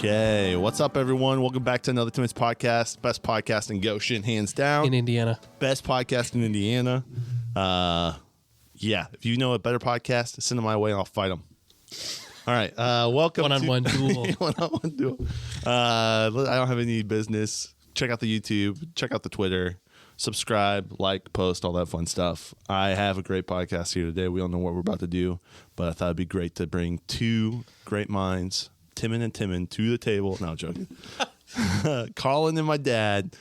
Okay, what's up, everyone? Welcome back to another Timonspodcast. Best podcast in Goshen, hands down. In Indiana. Best podcast in Indiana. Yeah, if you know a better podcast, send them my way and I'll fight them. All right, welcome One-on-one duel. One-on-one duel. I don't have any business. Check out the YouTube. Check out the Twitter. Subscribe, like, post, all that fun stuff. I have a great podcast here today. We don't know what we're about to do, but I thought it'd be great to bring two great minds, Timon and Timon, to the table. No, I'm joking. Collin and my dad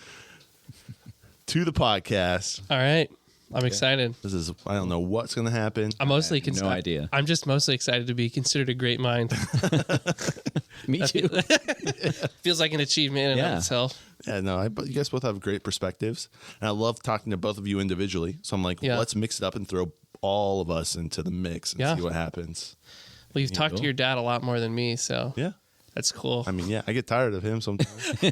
to the podcast. All right. I'm excited. This is, I don't know what's going to happen. I'm mostly no idea. I'm just mostly excited to be considered a great mind. Me too. Feels like an achievement in itself. Yeah, no, you guys both have great perspectives. And I love talking to both of you individually. So I'm like, let's mix it up and throw all of us into the mix and see what happens. Well, you've talked to your dad a lot more than me, so yeah, that's cool. I mean, yeah, I get tired of him sometimes.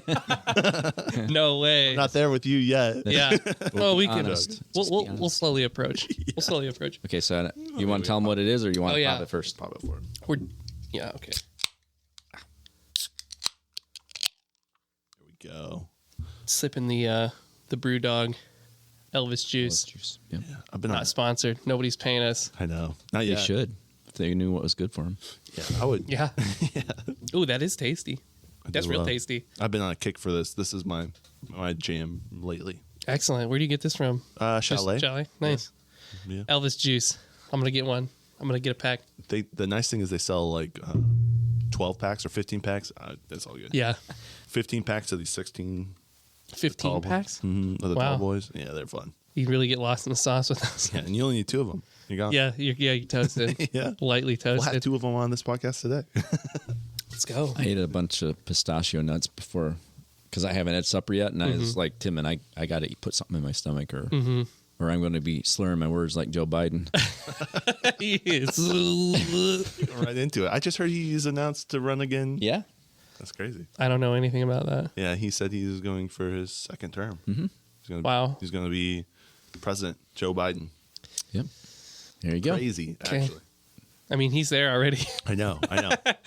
No way. I'm not there with you yet. Yeah. Well, we can. Honest. We'll slowly approach. We'll slowly approach. Okay, so you want to tell them what it is, or you want to pop it first? Pop it for him. Okay. Here we go. Sipping the brew dog Elvis juice. Yeah. I've been Not sponsored. Nobody's paying us. I know. Not They yet. should. If they knew what was good for them. Yeah, I would. Yeah. Ooh, that is tasty. That's real tasty. I've been on a kick for this. This is my jam lately. Excellent. Where do you get this from? Chalet. Chalet. Nice. Yeah. Elvis juice. I'm gonna get one. I'm gonna get a pack. The nice thing is they sell like 12 packs or 15 packs. That's all good. Yeah. 15 packs of these 16. 15 packs? Mm-hmm. Of the Wow. tall boys. Yeah, they're fun. You really get lost in the sauce with those. Yeah, and you only need two of them. You got Yeah, you're toasted. Yeah. Lightly We'll toasted. have two of them on this podcast today. Let's go. I ate a bunch of pistachio nuts before, because I haven't had supper yet, and I was like, Tim, and I got to put something in my stomach, or I'm going to be slurring my words like Joe Biden. Right into it. I just heard he's announced to run again. Yeah. That's crazy. I don't know anything about that. Yeah, he said he's going for his second term. Mm-hmm. Wow. He's going to be President Joe Biden. Yep. There you go. Crazy, Okay. actually. I mean, he's there already. I know.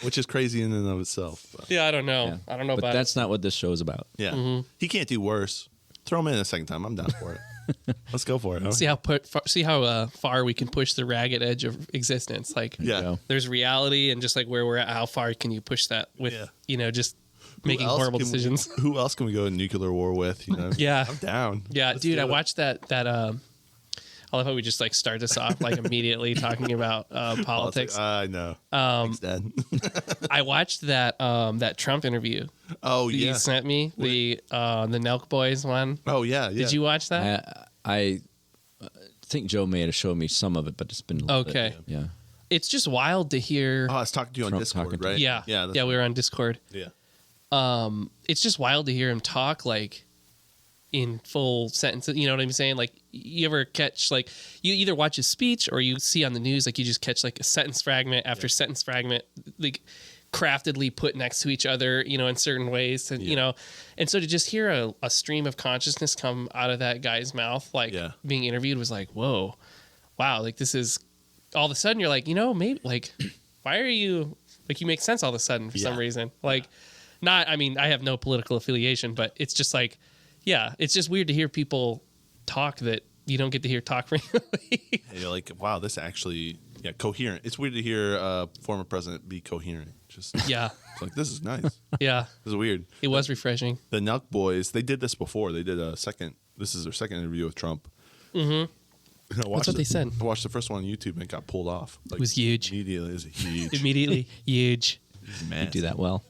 Which is crazy in and of itself. But Yeah, I don't know. Yeah. I don't know but about that's not what this show is about. yeah. He can't do worse. Throw him in a second time. I'm down for it. Let's go for it. it. See how far we can push the ragged edge of existence. Like, Yeah. Go. there's reality, and just like where we're at, how far can you push that with, just making horrible decisions? Who else can we go to nuclear war with? You know? Yeah. I'm down. Yeah, Let's dude, do I it. watched that. I love how we just like start this off like immediately talking about politics. I know. Thanks, Dad. I watched that Trump interview Oh that you yeah. sent me, the Nelk Boys one. Oh yeah. Yeah. Did you watch that? I think Joe may have shown me some of it, but it's been a little Okay. bit, yeah. It's just wild to hear. Oh, I was talking to you on Trump Discord, talking to right? Yeah, Yeah. yeah. We were on Discord. Yeah. It's just wild to hear him talk like in full sentences. You know what I'm saying? Like, you ever catch, like, you either watch his speech or you see on the news, like, you just catch like a sentence fragment after sentence fragment, like craftedly put next to each other, in certain ways. And, and so to just hear a stream of consciousness come out of that guy's mouth, like being interviewed, was like, whoa, wow. Like, this is all of a sudden you're like, maybe like, why are you like, you make sense all of a sudden for some reason. Like, I have no political affiliation, but it's just like, it's just weird to hear people talk that you don't get to hear talk frequently. And you're like, wow, this actually, coherent. It's weird to hear a former president be coherent. Just it's like, this is nice. Yeah. This is weird. It was refreshing. The Nelk Boys, they did this before. They did this is their second interview with Trump. Mm-hmm. That's what they said. I watched the first one on YouTube and it got pulled off. Like, It was huge. Immediately. It was huge. Immediately huge. You do that well.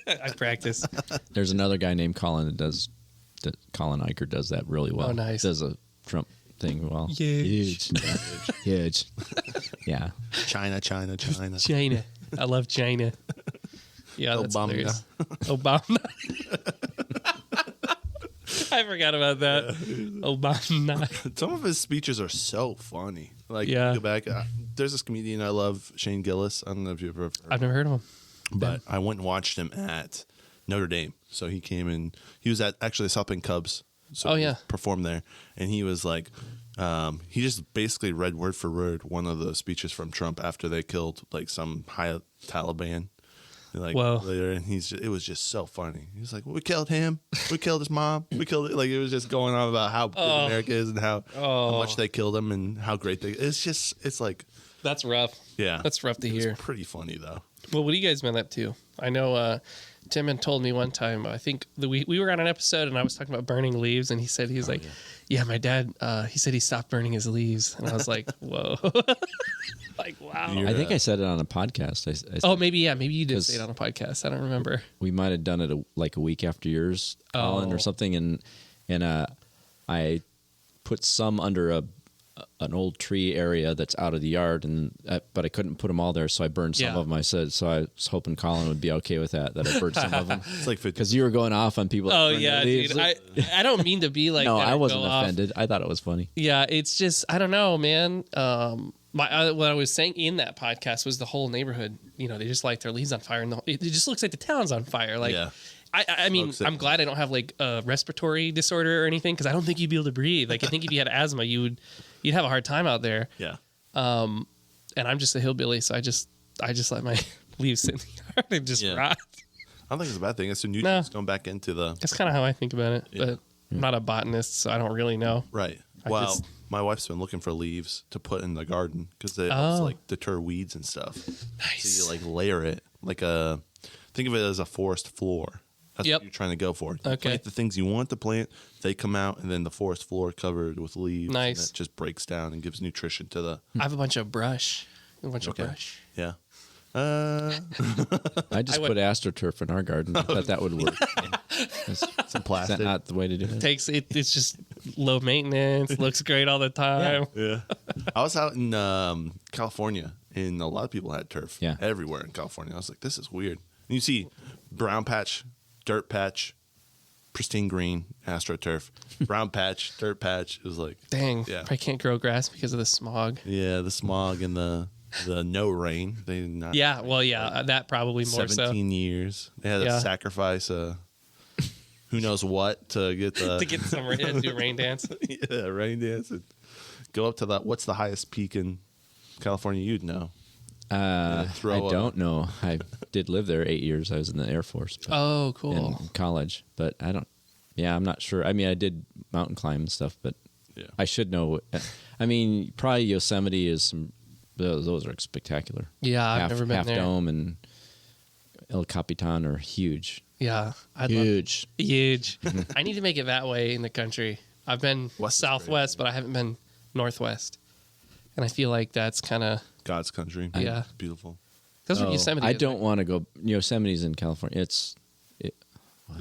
I practice. There's another guy named Colin Colin Eicher does that really well. Oh, nice. Does a Trump thing well. Huge. Huge. Yeah. China. China. I love China. Yeah, that's Obama. hilarious. Obama. I forgot about that. Obama. Some of his speeches are so funny. Like, Yeah. go back. There's this comedian I love, Shane Gillis. I don't know if you've ever heard I've never heard of him. but I went and watched him at Notre Dame. So he came in. He was at actually the South Bend Cubs. So Oh, he yeah. performed there, and he was like, he just basically read word for word one of the speeches from Trump after they killed like some high Taliban Like Whoa. later, and it was just so funny. He's like, well, we killed him, we killed his mom, we killed it. Like it was just going on about how big America is and how much they killed him and how great it's like That's rough. yeah, That's rough to hear. It's pretty funny though. Well, what have you guys been up to? I know Tim had told me one time, I think we were on an episode and I was talking about burning leaves, and he said, yeah, my dad, he said he stopped burning his leaves. And I was like, whoa. Like, wow. I think I said it on a podcast. I said, maybe you did say it on a podcast. I don't remember. we might have done it a week after yours, Collin, or something, and I put some under an old tree area that's out of the yard, but I couldn't put them all there, so I burned some of them. I said, so I was hoping Collin would be okay with that I burned some of them. It's like 50. Because you were going off on people. Oh that burned yeah, their leaves. dude. I don't mean to be like. No, that I and wasn't go off. offended. I thought it was funny. Yeah, it's just I don't know, man. What I was saying in that podcast was the whole neighborhood. You know, they just light their leaves on fire, and it just looks like the town's on fire. Like, Yeah. I mean, I'm glad I don't have like a respiratory disorder or anything, because I don't think you'd be able to breathe. Like, I think if you had asthma, you'd have a hard time out there. Yeah. And I'm just a hillbilly, so I just let my leaves sit in the yard and just rot. I don't think it's a bad thing. It's a nutrients going back into the That's kind of how I think about it. Yeah. But I'm not a botanist, so I don't really know. right. I Well, just- my wife's been looking for leaves to put in the garden because they helps like deter weeds and stuff. Nice. So you like layer it think of it as a forest floor. That's Yep. what you're trying to go for. You Okay. plant the things you want to plant, they come out, and then the forest floor covered with leaves. Nice. And it just breaks down and gives nutrition to the. I have a bunch of brush. Okay. Brush. Yeah. I just put AstroTurf in our garden. I thought that would work. Is Some plastic. that not the way to do it? It's just low maintenance, looks great all the time. Yeah. I was out in California, and a lot of people had turf. Yeah. Everywhere in California. I was like, this is weird. And you see brown patch, dirt patch, pristine green, AstroTurf, brown patch, dirt patch. It was like, Dang, Yeah. probably can't grow grass because of the smog. yeah, the smog and the no rain. They did not. Yeah, well, yeah, that probably more 17 years. They had Yeah. to sacrifice who knows what to get the so. To get some do a rain dance. yeah, rain dance and go up to that. What's the highest peak in California? You'd know. I throw don't know. I did live there 8 years. I was in the Air Force. But Oh, cool. in college, but I don't. Yeah, I'm not sure. I mean, I did mountain climb and stuff, but Yeah. I should know. I mean, probably Yosemite is some. Those are spectacular. Yeah, I've never been Half there. Dome and El Capitan are huge. Yeah, Huge. huge. I need to make it that way in the country. I've been West is southwest, but I haven't been northwest, and I feel like that's kind of God's country. Yeah. It's beautiful. that's what Oh, Yosemite. I is, don't want to go. Yosemite's in California. Is it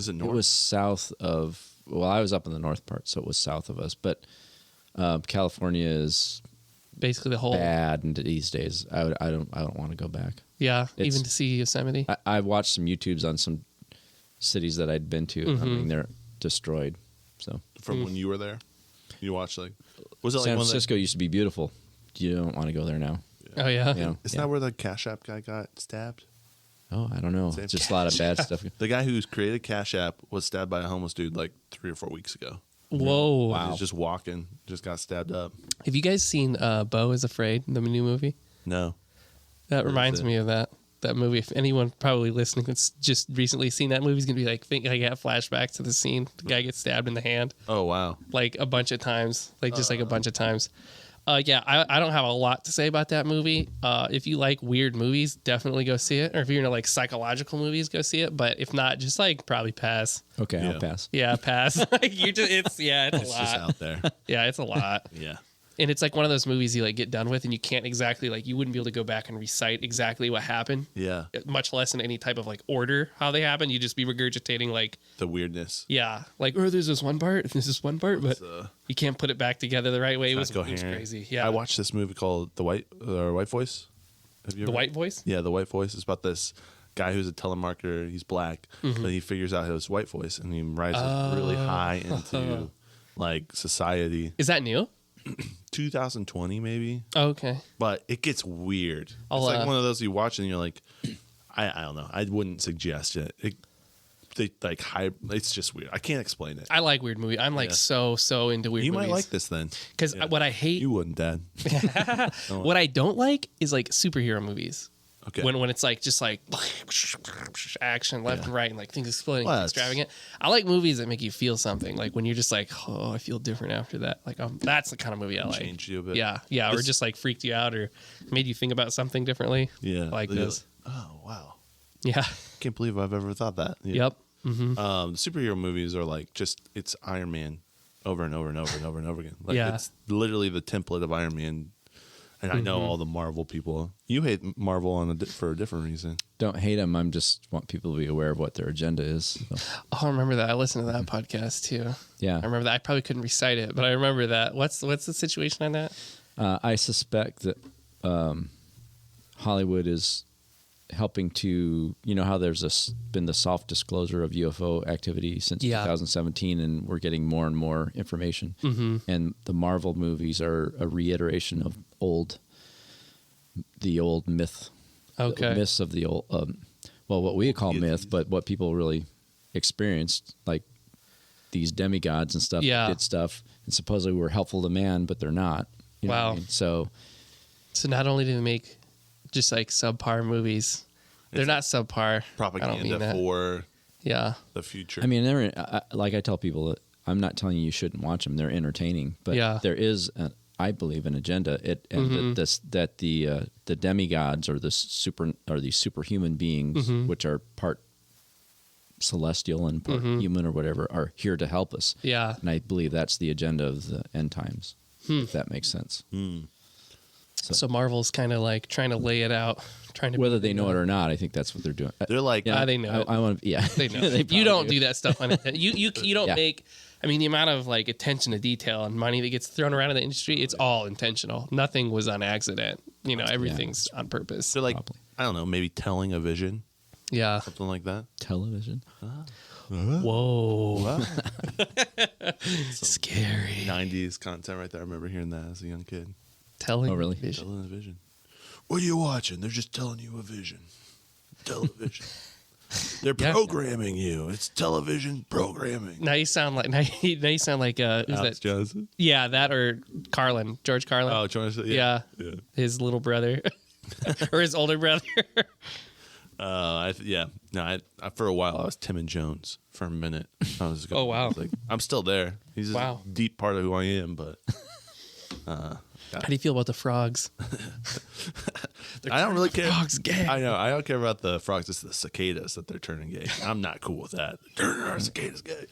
It north? was south of. Well, I was up in the north part, so it was south of us. But California is basically the whole. bad these days. I don't want to go back. Yeah, It's- even to see Yosemite. I watched some YouTubes on some cities that I'd been to. I mean, they're destroyed. So From when you were there? You watched was it like San one of the, Francisco used to be beautiful. You don't want to go there now. Oh yeah. You know? Isn't that where the Cash App guy got stabbed? Oh, I don't know. Same. Just a lot of bad stuff. The guy who's created Cash App was stabbed by a homeless dude like 3 or 4 weeks ago. Whoa. Wow. He was just walking, just got stabbed up. Have you guys seen Beau is Afraid, the new movie? No. That What reminds is it? me of that movie. If anyone probably listening that's just recently seen that movie is gonna be like, think I got flashbacks to the scene. The guy gets stabbed in the hand Oh, wow. like a bunch of times, like just like a bunch of times. Yeah, I don't have a lot to say about that movie. If you like weird movies, definitely go see it. Or if you're into like psychological movies, go see it. But if not, just like probably pass. Okay, Yeah. I'll pass. Yeah, pass. Like you just it's a It's just lot. out there. Yeah, it's a lot. Yeah. And it's like one of those movies you like get done with and you can't exactly like you wouldn't be able to go back and recite exactly what happened, Yeah. much less in any type of like order how they happen. You just be regurgitating like, The weirdness. yeah, like there's this one part, there's this one part, but It's, you can't put it back together the right way. It was not coherent. crazy. Yeah, I watched this movie called The White Voice. Have you The ever- White Voice. Yeah, The White Voice. It's about this guy who's a telemarketer. He's black, Mm-hmm. but he figures out his white voice and he rises really high into like society. Is that new? 2020 maybe, Oh, okay. but it gets weird. I'll, it's like one of those you watch and you're like, I don't know. I wouldn't suggest it. It's just weird. I can't explain it. I like weird movies. I'm like Yeah. so into weird You movies. might like this then. Because Yeah. what I hate, You wouldn't, Dad. what I don't like is like superhero movies. Okay. When it's like just like action left and right and like things exploding, Well, extravagant. I like movies that make you feel something. Like when you're just like, oh, I feel different after that. Like that's the kind of movie I like. Changed you a bit. Yeah, or just like freaked you out or made you think about something differently. Yeah. like this. Oh wow. Yeah. Can't believe I've ever thought that. Yeah. Yep. Mm-hmm. Superhero movies are like it's Iron Man over and over and over and over and over again. Like Yeah. it's literally the template of Iron Man. And I know all the Marvel people. You hate Marvel for a different reason. Don't hate them. I'm just want people to be aware of what their agenda is. So, Oh, I remember that. I listened to that podcast too. yeah. I remember that. I probably couldn't recite it, but I remember that. What's the situation on that? I suspect that Hollywood is helping to, how there's been the soft disclosure of UFO activity since 2017, and we're getting more and more information. Mm-hmm. And the Marvel movies are a reiteration of the old myth, Okay. myths of the old, what we call myth, but what people really experienced, like these demigods and stuff that did stuff, and supposedly were helpful to man, but they're not. You know what I mean? So not only do they make just like subpar movies, they're not subpar. I don't mean Propaganda that. for Yeah. the future. I mean, like I tell people, I'm not telling you shouldn't watch them; they're entertaining. But there is, I believe, an agenda. That the demigods or these superhuman beings, which are part celestial and part human or whatever, are here to help us. Yeah. And I believe that's the agenda of the end times. If that makes sense. So Marvel's kind of like trying to lay it out, Whether they know it or not, I think that's what they're doing. They're like, they know it. I want to. Yeah, They know. They You don't probably do that stuff on it. You don't Yeah. make. I mean, the amount of like attention to detail and money that gets thrown around in the industry, it's all intentional. Nothing was on accident. Everything's on purpose. they're like, Probably. I don't know, maybe telling a vision, Yeah. something like that. television. Whoa. Wow. Scary. 90s content right there. I remember hearing that as a young kid. Telling. Oh, really? vision. Telling a vision. What are you watching? They're just telling you a vision. Television. They're programming you. It's television programming. Now you sound like who's Alex that? Johnson. Yeah, that or George Carlin. Oh, Johnson. yeah. His little brother or his older brother. No, for a while I was Tim and Jones for a minute. I was Oh, wow. like, I'm still there. He's a deep part of who I am, but How do you feel about the frogs? I don't really care. Frogs gay. I know. I don't care about the frogs. It's the cicadas that they're turning gay. I'm not cool with that. Turning our cicadas gay.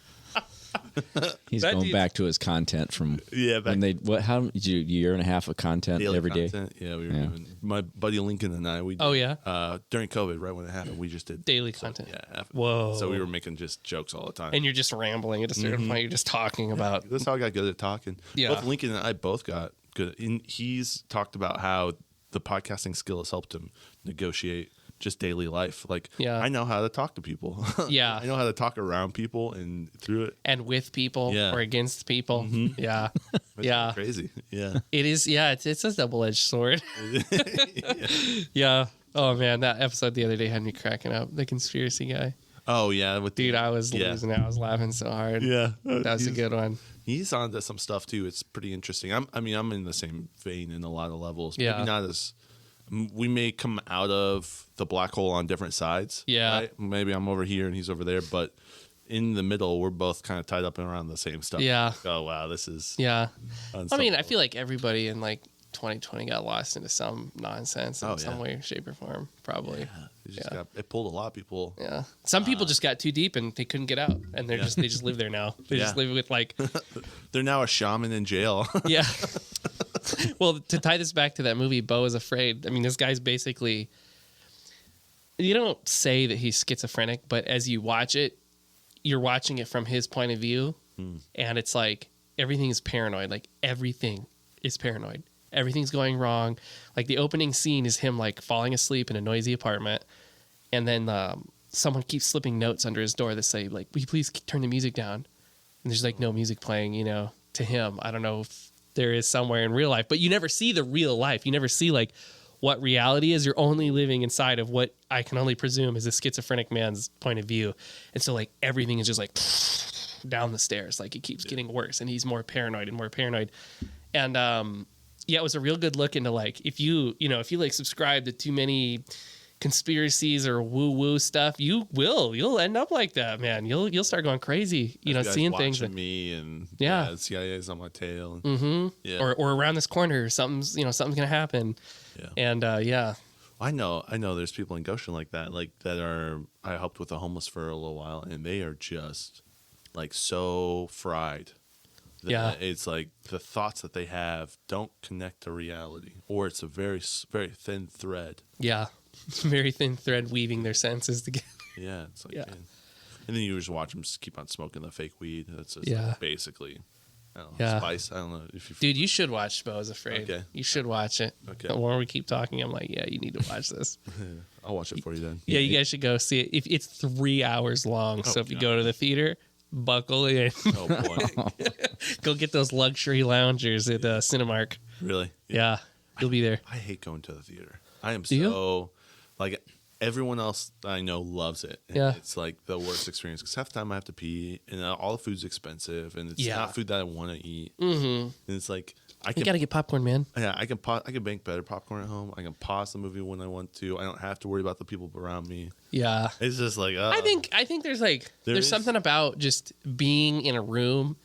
He's That going dude's- back to his content from back when how did you year and a half of content daily every day? content. Yeah, we were doing. My buddy Lincoln and I. We did, Oh, yeah? during COVID, right when it happened, we just did Daily content. Yeah. Whoa. So we were making just jokes all the time. And you're just rambling at a certain point. You're just talking about. That's how I got good at talking. Yeah. Both Lincoln and I both got good. And he's talked about how the podcasting skill has helped him negotiate just daily life. Like, I know how to talk to people. Yeah. I know how to talk around people and through it. And with people Yeah. or against people. Yeah. It's Yeah. crazy. Yeah. It is. Yeah. It's a double-edged sword. Yeah. Oh, man. That episode the other day had me cracking up. The conspiracy guy. Oh, yeah. With Dude, I was losing it. I was laughing so hard. Yeah. That was a good one. He's on to some stuff too. It's pretty interesting. I'm in the same vein in a lot of levels. Yeah. Maybe not as we may come out of the black hole on different sides. Yeah. Right? Maybe I'm over here and he's over there, but in the middle, we're both kind of tied up and around the same stuff. Yeah. Oh wow, this is. Yeah. I mean, I unstoppable. feel like everybody in like 2020 got lost into some nonsense in Oh, some yeah. way, shape, or form. Probably. It pulled a lot of people. Yeah. Some people just got too deep and they couldn't get out, and they just live there now. They just live with like. They're now a shaman in jail. Yeah. Well, to tie this back to that movie, Beau is Afraid. I mean, this guy's basically. You don't say that he's schizophrenic, but as you watch it, you're watching it from his point of view, and it's like everything is paranoid. Like everything is paranoid. Everything's going wrong. Like the opening scene is him like falling asleep in a noisy apartment, and then someone keeps slipping notes under his door that say like, "Will you please turn the music down?" And there's like no music playing, to him. I don't know if there is somewhere in real life, but you never see the real life. You never see like what reality is. You're only living inside of what I can only presume is a schizophrenic man's point of view. And so like everything is just like down the stairs. Like it keeps getting worse and he's more paranoid and more paranoid. And it was a real good look into like, if you like subscribe to too many conspiracies or woo stuff, you'll end up like that, man. You'll start going crazy, seeing things that, me and Yeah. the CIA's on my tail. mm-hmm. or around this corner, something's gonna happen. Yeah. And I know there's people in Goshen like that, I helped with the homeless for a little while, and they are just like so fried. Yeah. It's like the thoughts that they have don't connect to reality, or it's a very, very thin thread. yeah, very thin thread weaving their senses together. Yeah. It's like, Yeah. man. And then you just watch them just keep on smoking the fake weed. That's just Yeah. like basically, I don't know, Yeah. spice. I don't know if you. Dude, you should watch Bo is Afraid. Okay. You should watch it. Okay. The more we keep talking, I'm like, yeah, you need to watch this. I'll watch it for you then. Yeah, you guys should go see it. If it's 3 hours long, so if you God. go to the theater, buckle in. Oh boy. Go get those luxury loungers at Cinemark. Really? Yeah, you'll be there. I hate going to the theater. I am Do you? so like everyone else that I know loves it. And Yeah. it's like the worst experience because half the time I have to pee and all the food's expensive and it's Yeah. not food that I want to eat. Mm-hmm. And it's like I You can got to get popcorn, man. I can make better popcorn at home. I can pause the movie when I want to. I don't have to worry about the people around me. Yeah. It's just like I think there's There is- something about just being in a room,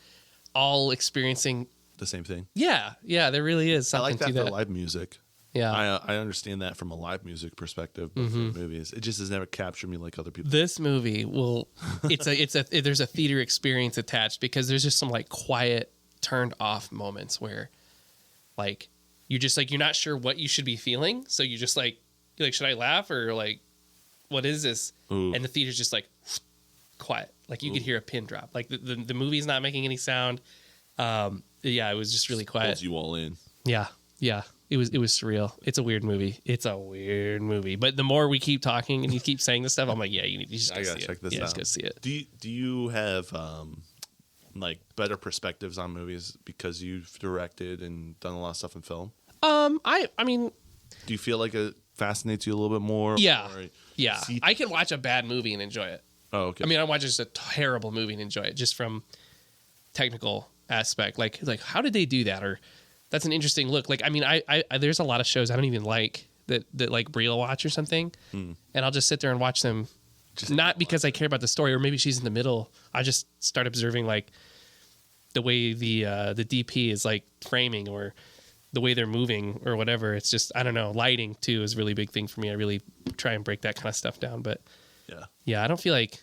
all experiencing. the same thing. Yeah, there really is I something like that to for that. live music. Yeah. I understand that from a live music perspective, but Mm-hmm. for movies, it just has never captured me like other people. This movie there's a theater experience attached because there's just some like quiet turned off moments where like you're just like you're not sure what you should be feeling, so you're like should I laugh or like what is this? Ooh. And the theater's just like quiet, like you could hear a pin drop, like the movie's not making any sound. Yeah, it was just really quiet. Holds you all in. Yeah. It was surreal. It's a weird movie. But the more we keep talking and you keep saying this stuff, I'm like, yeah, you just I go gotta see check it. this Yeah, out. just go see it. Do you have like better perspectives on movies because you've directed and done a lot of stuff in film? I mean, Do you feel like it fascinates you a little bit more? yeah, or yeah. see- I can watch a bad movie and enjoy it. Oh, okay. I mean, I watch just a terrible movie and enjoy it just from technical aspect. Like how did they do that? Or that's an interesting look. Like, I mean, I there's a lot of shows I don't even like that like Brie will watch or something, and I'll just sit there and watch them. Just Not because I care about the story, or maybe she's in the middle. I just start observing like the way the DP is like framing or the way they're moving or whatever. It's just, I don't know. Lighting too is a really big thing for me. I really try and break that kind of stuff down. But yeah, I don't feel like,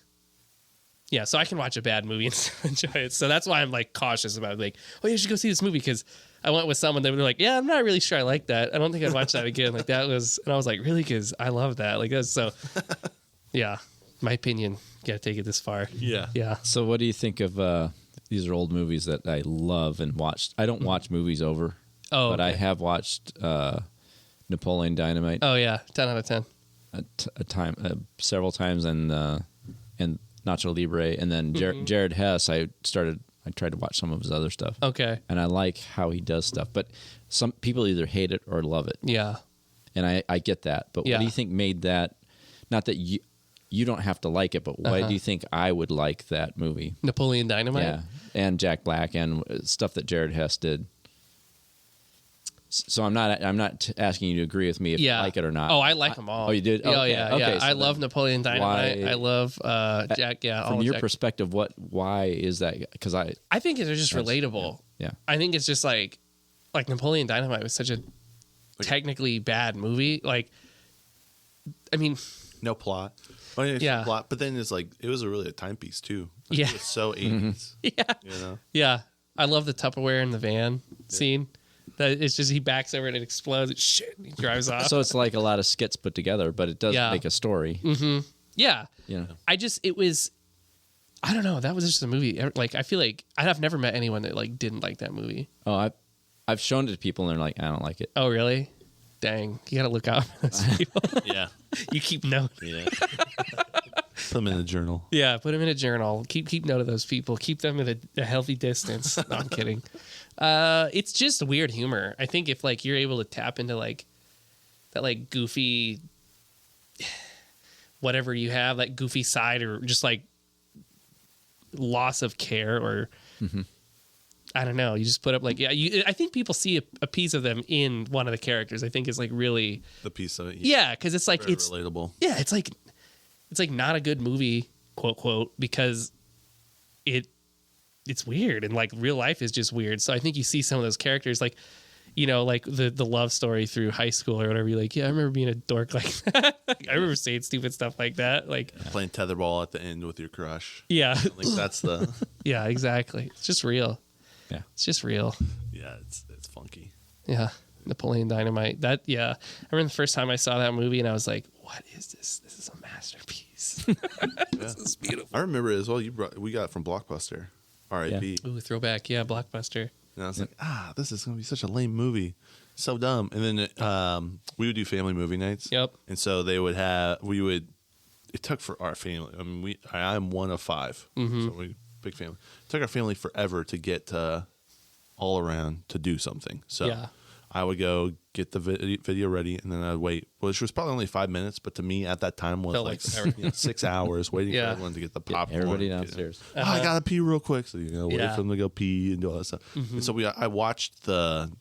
yeah, so I can watch a bad movie and still enjoy it. So that's why I'm like cautious about like, oh, you should go see this movie, because I went with someone that were like, yeah, I'm not really sure I like that. I don't think I'd watch that again. Like that was, and I was like, really? Because I love that. Like that's so, yeah, my opinion. Got to take it this far. Yeah. Yeah. So what do you think of these are old movies that I love and watched? I don't watch movies over, Oh, but I okay. have watched Napoleon Dynamite Oh yeah, 10 out of 10. several times, and Nacho Libre, and then Jared Hess. I tried to watch some of his other stuff, Okay. and I like how he does stuff. But some people either hate it or love it, Yeah. and I get that. But Yeah. what do you think made that? Not that you don't have to like it, but why do you think I would like that movie? Napoleon Dynamite. Yeah, and Jack Black and stuff that Jared Hess did. So I'm not asking you to agree with me if you like it or not. Oh, I like them all. Oh, you did? Oh, Okay. yeah. Okay, yeah. so I love Napoleon Dynamite. why- I love Jack. Yeah. From all your Jack. perspective, why is that? Because I think they're just relatable. yeah. I think it's just like Napoleon Dynamite was such a technically bad movie. Like, I mean, No plot. I mean, it's Yeah. no plot, but then it's like it was really a timepiece too. Like, Yeah. it was so 80s. yeah, You know. yeah. I love the Tupperware in the van scene. That it's just he backs over and it explodes. Shit, he drives off. So it's like a lot of skits put together, but it does Yeah. make a story. Yeah. You know. I don't know. That was just a movie. Like, I feel like I've never met anyone that like didn't like that movie. Oh, I've shown it to people and they're like, I don't like it. Oh, really? Dang. You got to look out for those people. Yeah. You keep note. Yeah. Put them in the journal. Yeah, put them in a journal. Keep note of those people. Keep them at a healthy distance. No, I'm kidding. It's just weird humor. I think if like you're able to tap into like that like goofy whatever you have, that goofy side, or just like loss of care, or I don't know. You just put up like I think people see a piece of them in one of the characters. I think is like really the piece of it. yeah, because it's like Very it's relatable. yeah, it's like not a good movie, quote quote, because it's weird and like real life is just weird. So I think you see some of those characters like. You know, like the love story through high school or whatever. You're like, yeah, I remember being a dork like that. Like, I remember saying stupid stuff like that. Like Playing tetherball at the end with your crush. yeah, Like that's the yeah, exactly. It's just real. Yeah. It's just real. yeah, it's funky. Yeah. Napoleon Dynamite. That, yeah. I remember the first time I saw that movie and I was like, what is this? This is a masterpiece. This is beautiful. I remember it as well. We got it from Blockbuster. R.I.P. Ooh, throwback. Yeah, Blockbuster. And I was like, this is gonna be such a lame movie, so dumb. And then we would do family movie nights. Yep. And so it took for our family. I mean, I'm one of 5, so we big family. It took our family forever to get all around to do something. So Yeah. I would go get the video ready, and then I'd wait, which was probably only 5 minutes, but to me at that time was Felt like like forever. 6 hours waiting for Yeah. everyone to get the popcorn. Everybody downstairs. I gotta pee real quick, so wait Yeah. for them to go pee and do all that stuff. And so I watched the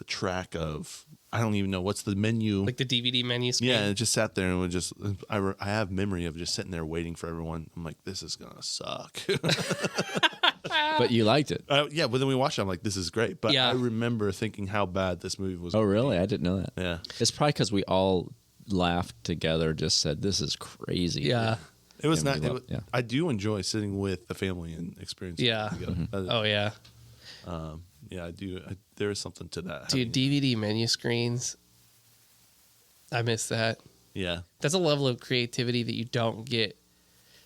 track of, I don't even know what's the menu. Like the DVD menu screen. Yeah, and it just sat there and would just. I have memory of just sitting there waiting for everyone. I'm like, this is gonna suck. But you liked it. Yeah, but then we watched it. I'm like, this is great. But Yeah. I remember thinking how bad this movie was. Oh, gonna be. really? I didn't know that. Yeah. It's probably because we all laughed together, just said, this is crazy. Yeah. It was Yeah, not. we It loved- was, I do enjoy sitting with the family and experiencing. Yeah. it together. Oh, yeah. Yeah, I do. there is something to that. Dude, DVD menu screens. I miss that. Yeah. That's a level of creativity that you don't get.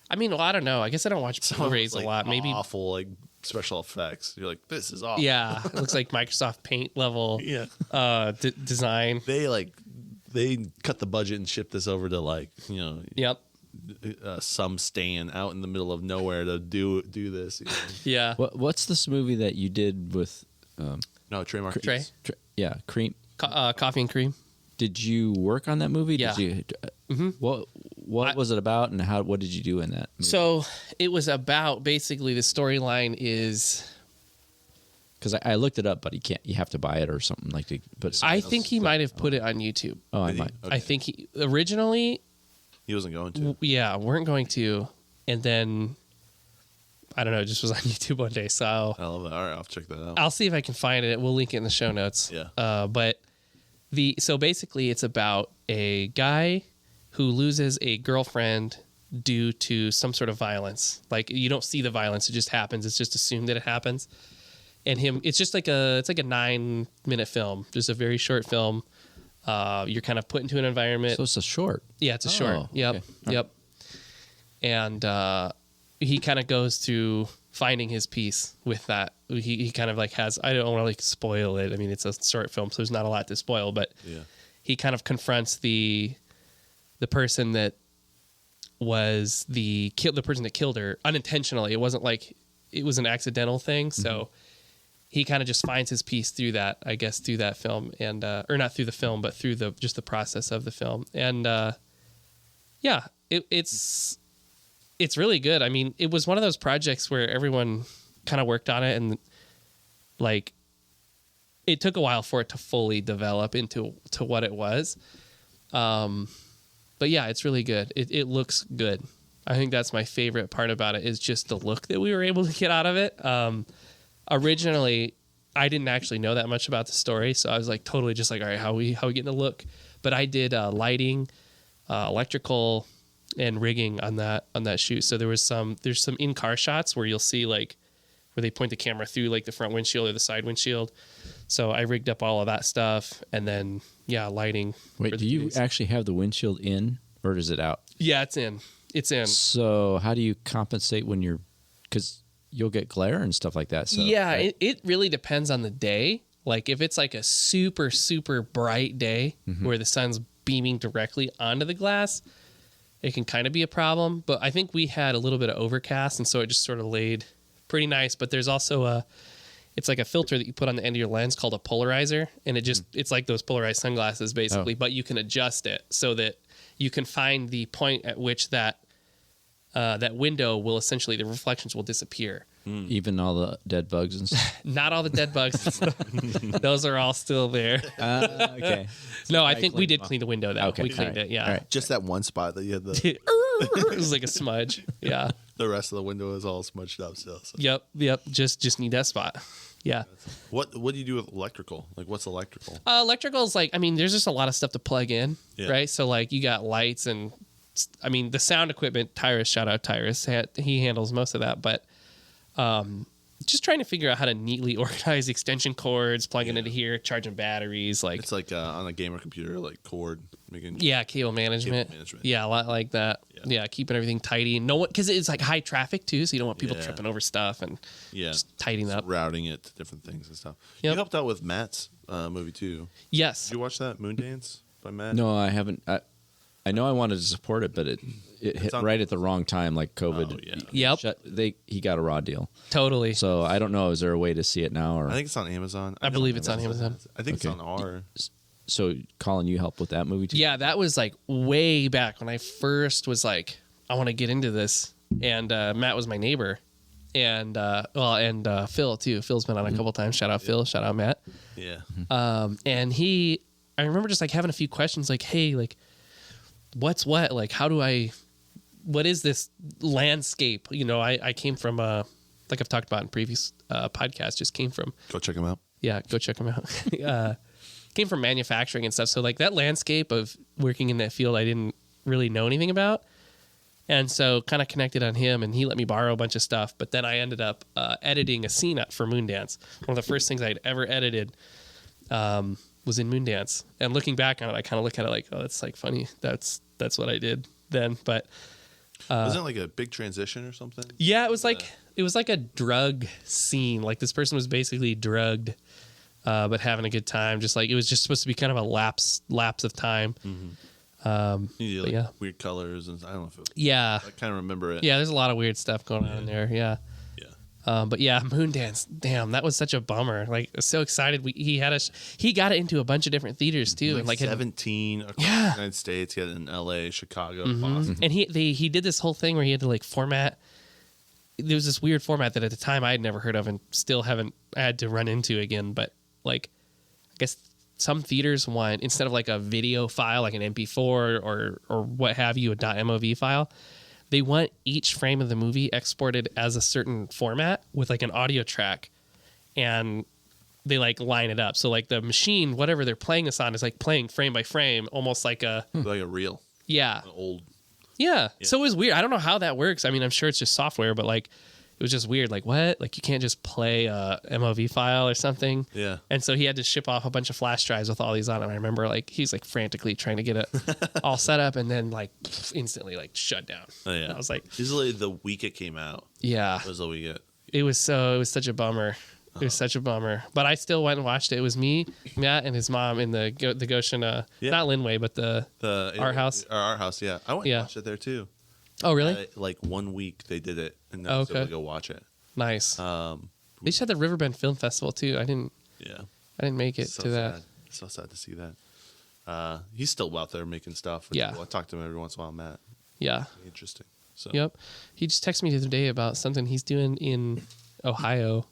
I mean, well, I don't know. I guess I don't watch Some of Blu-rays it's, a like, lot. Maybe. awful like special effects. You're like, this is awful. Yeah. It looks like Microsoft Paint level Yeah. design. They cut the budget and shipped this over to Yep. some stand out in the middle of nowhere to do this. Yeah. What's this movie that you did with, No, Trey Marquis. Trey? Cream? Coffee and Cream. Did you work on that movie? Yeah. Did you, What was it about, and what did you do in that movie? So it was about basically the storyline is. Because I looked it up, but you have to buy it or something like that. But I think he might have put it on YouTube. Oh, I Did he? might. Okay. I think he originally, He wasn't going to. weren't going to, and then I don't know, it just was on YouTube one day. So I love that. All right, I'll check that out. I'll see if I can find it. We'll link it in the show notes. Yeah. But so basically, it's about a guy who loses a girlfriend due to some sort of violence. Like you don't see the violence; it just happens. It's just assumed that it happens. And it's just like a 9-minute film, just a very short film. You're kind of put into an environment. So it's a short. Yeah, it's a short. Yep, okay. yep. And he kind of goes through finding his peace with that. He kind of like has. I don't want to like spoil it. I mean, it's a short film, so there's not a lot to spoil. But Yeah. he kind of confronts the person that was the person that killed her unintentionally. It wasn't like it was an accidental thing. So he kind of just finds his peace through that, I guess, through that film, and or not through the film, but through just the process of the film. And yeah, it's really good. I mean, it was one of those projects where everyone kind of worked on it, and like it took a while for it to fully develop into what it was. But yeah, it's really good. It looks good. I think that's my favorite part about it is just the look that we were able to get out of it. Originally, I didn't actually know that much about the story, so I was like totally just like, all right, how we getting the look? But I did lighting, electrical, and rigging on that shoot. So there's some in-car shots where you'll see like where they point the camera through like the front windshield or the side windshield. So I rigged up all of that stuff, and then lighting. Wait, for do the you days. actually have the windshield in, or is it out? Yeah, it's in. It's in. So how do you compensate when because you'll get glare and stuff like that. So Yeah, right? it really depends on the day. Like if it's like a super, super bright day where the sun's beaming directly onto the glass, it can kind of be a problem. But I think we had a little bit of overcast, and so it just sort of laid pretty nice. But there's also it's like a filter that you put on the end of your lens called a polarizer, and it's like those polarized sunglasses basically, but you can adjust it so that you can find the point at which that window will essentially, the reflections will disappear. Even all the dead bugs and stuff. Not all the dead bugs. Those are all still there. Okay. No, I think we did clean the window though. Okay, We cleaned all right, it. Yeah. all right. Just that one spot that you had the It was like a smudge. Yeah. the rest of the window is all smudged up still. So. Yep. Just need that spot. Yeah. What do you do with electrical? Like, what's electrical? Electrical is like, I mean, there's just a lot of stuff to plug in, Yeah. right? So like you got lights and, I mean, the sound equipment, Tyrus, shout out Tyrus, he handles most of that, but just trying to figure out how to neatly organize extension cords, plugging into here, charging batteries, like It's like on a gamer computer, like cord making. yeah, cable management. Yeah, a lot like that. Yeah, keeping everything tidy. No one, because it's like high traffic too, so you don't want people Yeah. tripping over stuff and Yeah. just tidying up. Routing it to different things and stuff. Yep. You helped out with Matt's movie too. Yes. Did you watch that Moondance by Matt? No, I haven't. I know I wanted to support it, but it hit on- right at the wrong time, like COVID. Oh, yeah. Yep. He got a raw deal, Totally. so I don't know. Is there a way to see it now, or I think it's on Amazon. I believe it's on Amazon. I think Okay. it's on R. so? Colin, you helped with that movie too. Yeah, that was like way back when I first was like, I want to get into this. And Matt was my neighbor. And Phil too. Phil's been on a couple times. Shout out Phil. Shout out Matt. Yeah. And I remember just like having a few questions like, hey, like, what's what? Like, what is this landscape? You know, I came from, like I've talked about in previous podcasts, just came from, Go check them out. yeah, go check them out. Came from manufacturing and stuff. So like that landscape of working in that field, I didn't really know anything about. And so kind of connected on him, and he let me borrow a bunch of stuff. But then I ended up editing a scene for Moondance. One of the first things I'd ever edited was in Moondance. And looking back on it, I kind of look at it like, oh, that's like funny. That's what I did then. But Wasn't it like a big transition or something? yeah, it was like a drug scene. Like this person was basically drugged, but having a good time. Just like it was just supposed to be kind of a lapse of time. You did, like, yeah. weird colors and I don't know if it, Yeah, I kind of remember it. yeah. There's a lot of weird stuff going on in there. Yeah. Yeah. But yeah, Moondance. Damn, that was such a bummer. Like, I was so excited. He got it into a bunch of different theaters too, and like 17 across Yeah. the United States. He had it in L.A., Chicago, Boston. and he did this whole thing where he had to like format. There was this weird format that at the time I had never heard of and still haven't had to run into again. But like, I guess some theaters want, instead of like a video file, like an MP4 or what have you, a .mov file, they want each frame of the movie exported as a certain format with like an audio track, and they like line it up. So like the machine, whatever they're playing this on, is like playing frame by frame, almost like a Like a reel, yeah. an old. Yeah. So it was weird. I don't know how that works. I mean, I'm sure it's just software, but like it was just weird. Like what? Like you can't just play a MOV file or something. Yeah. And so he had to ship off a bunch of flash drives with all these on it. I remember like he's like frantically trying to get it all set up, and then like instantly like shut down. Oh, yeah. And I was like, Usually the week it came out yeah, was the week it. it was such a bummer. It was such a bummer. But I still went and watched it. It was me, Matt, and his mom in the Goshen, Yeah. not Linway, but the Art House. Our house, yeah. I went Yeah. and watched it there too. Oh, really? Like 1 week they did it, and I Oh, was able okay. to go watch it. Nice. They just had the Riverbend Film Festival too. I didn't make it So to that. sad. So sad to see that. He's still out there making stuff. Yeah. I talk to him every once in a while, Matt. Yeah. Interesting. So Yep. He just texted me the other day about something he's doing in Ohio.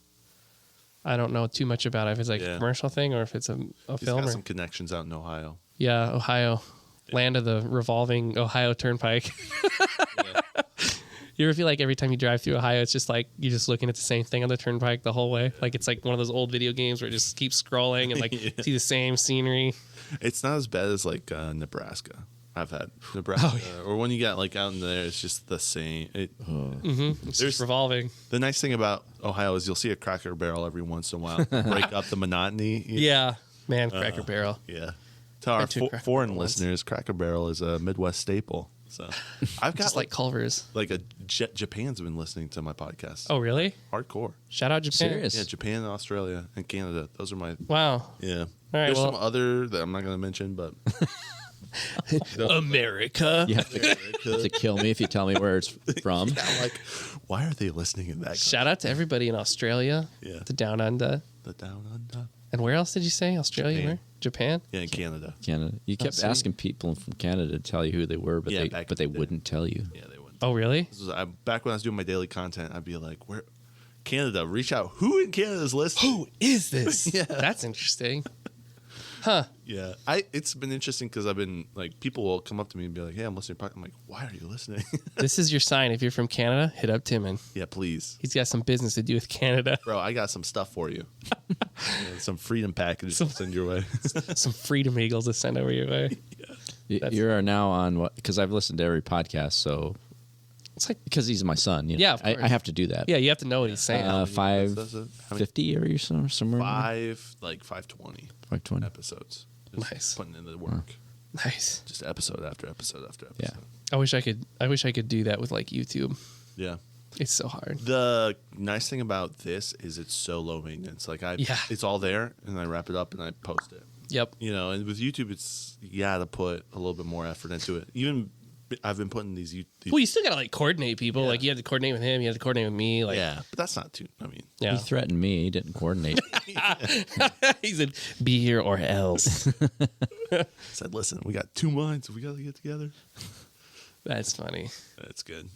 I don't know too much about it, if it's like a Yeah. commercial thing or if it's a he's film. got Or, some connections out in Ohio. yeah, Ohio. Land of the revolving Ohio Turnpike. You ever feel like every time you drive through Ohio, it's just like you're just looking at the same thing on the turnpike the whole way? Like it's like one of those old video games where it just keeps scrolling and like see the same scenery. It's not as bad as like Nebraska. I've had Nebraska, or when you got like out in there, it's just the same. It's There's- just revolving. The nice thing about Ohio is you'll see a Cracker Barrel every once in a while, break up the monotony. Yeah. Man, Cracker Barrel. Yeah. To our Been to a Cracker foreign Barrel once. listeners, Cracker Barrel is a Midwest staple. So I've got Just like Culver's. like Japan's been listening to my podcast. Oh, really? Hardcore. Shout out Japan. Serious? Yeah, Japan, Australia, and Canada. Those are my Wow. yeah. All right, There's well- some other that I'm not going to mention, but America. You have to kill me if you tell me where it's from. I'm like, why are they listening in that? Shout out to everybody in Australia. Yeah. The Down Under. The down under. And where else did you say? Australia? Japan. Where? Japan? Yeah, in Canada. Canada. You kept sweet. asking people from Canada to tell you who they were, but Yeah, they back but in they the day. wouldn't tell you. Yeah, they wouldn't. Oh, really? Back when I was doing my daily content, I'd be like, "Where? Canada, reach out. Who in Canada is listening? Who is this? Yeah. That's interesting. Huh. Yeah, it's been interesting because I've been like, people will come up to me and be like, "Hey, I'm listening to your podcast." I'm like, "Why are you listening?" This is your sign. If you're from Canada, hit up Timon. Yeah, please, He's got some business to do with Canada. bro. I got some stuff for you. Some freedom packages to send your way. Some Freedom Eagles to send over your way. You are now on what? Because I've listened to every podcast, so It's like, because he's my son. You know, Yeah, of course. I have to do that. yeah, you have to know what he's saying. 550 or somewhere. 520 520. episodes. Just Nice. putting in the work. Nice. Just episode after episode after episode. Yeah. I wish I could do that with like YouTube. Yeah. It's so hard. The nice thing about this is it's so low maintenance. Like Yeah. it's all there, and I wrap it up and I post it. Yep. You know, and with YouTube, it's you gotta put a little bit more effort into it. Even I've been putting these Well, you still gotta like coordinate people. Yeah. Like you have to coordinate with him. You have to coordinate with me. Like yeah, but that's not too. I mean, yeah. He threatened me. He didn't coordinate. He said, "Be here or else." said, listen, we got 2 months. We gotta get together. That's funny. That's good.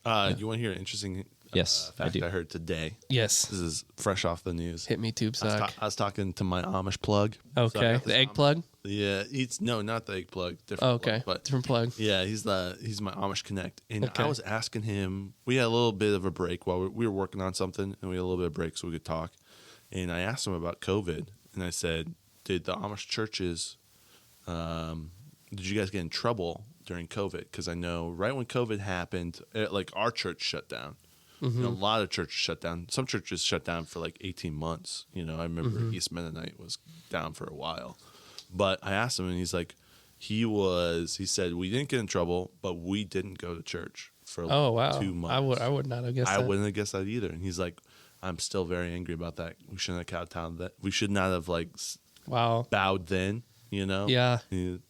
You want to hear an interesting Yes, I fact do. I heard today? Yes. This is fresh off the news. Hit me, tube I was, sock. I was talking to my Amish plug. So I Okay. got this The egg Amish- plug. Yeah, not the egg plug. Different. Oh, okay. plug, but Different plug. yeah, he's my Amish Connect, and Okay. I was asking him. We had a little bit of a break while we were working on something, and we had a little bit of break so we could talk. And I asked him about COVID, and I said, "Did the Amish churches, did you guys get in trouble during COVID? Because I know right when COVID happened, like our church shut down. Mm-hmm. You know, a lot of churches shut down. Some churches shut down for like 18 months. You know, I remember Mm-hmm. East Mennonite was down for a while. But I asked him, and he's like, he said, we didn't get in trouble, but we didn't go to church for like Oh wow. 2 months. I would not have guessed I that. wouldn't have guessed that either. And he's like, I'm still very angry about that. We shouldn't have kowtowed that. We should not have like Wow. bowed then, you know? Yeah.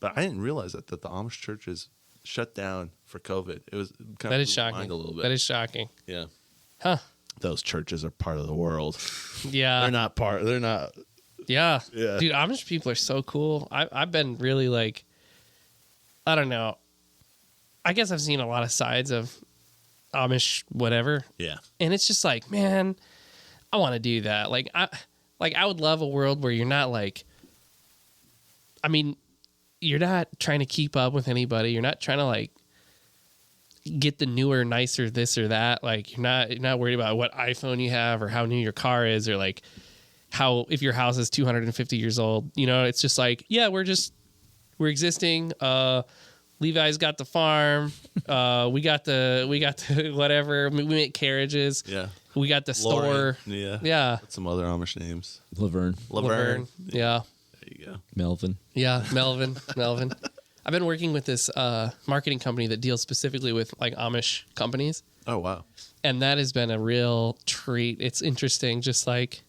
But I didn't realize that the Amish churches shut down for COVID. It was kind That of is blew my shocking. mind a little bit. That is shocking. Yeah. Huh. Those churches are part of the world. Yeah. They're not part. They're not. Yeah. Yeah. Dude, Amish people are so cool. I've been really like, I don't know. I guess I've seen a lot of sides of Amish whatever. Yeah. And it's just like, man, I want to do that. Like I would love a world where you're not like, I mean, you're not trying to keep up with anybody. You're not trying to like get the newer, nicer this or that. Like you're not worried about what iPhone you have or how new your car is or like how if your house is 250 years old. You know, it's just like, yeah, we're existing. Levi's got the farm. We got the whatever. We make carriages. Yeah. We got the Lauren. store. Yeah. Yeah. Some other Amish names. Laverne, Laverne. Yeah. There you go. Melvin. Yeah. Melvin. I've been working with this marketing company that deals specifically with like Amish companies. Oh, wow. And that has been a real treat. It's interesting. Just like,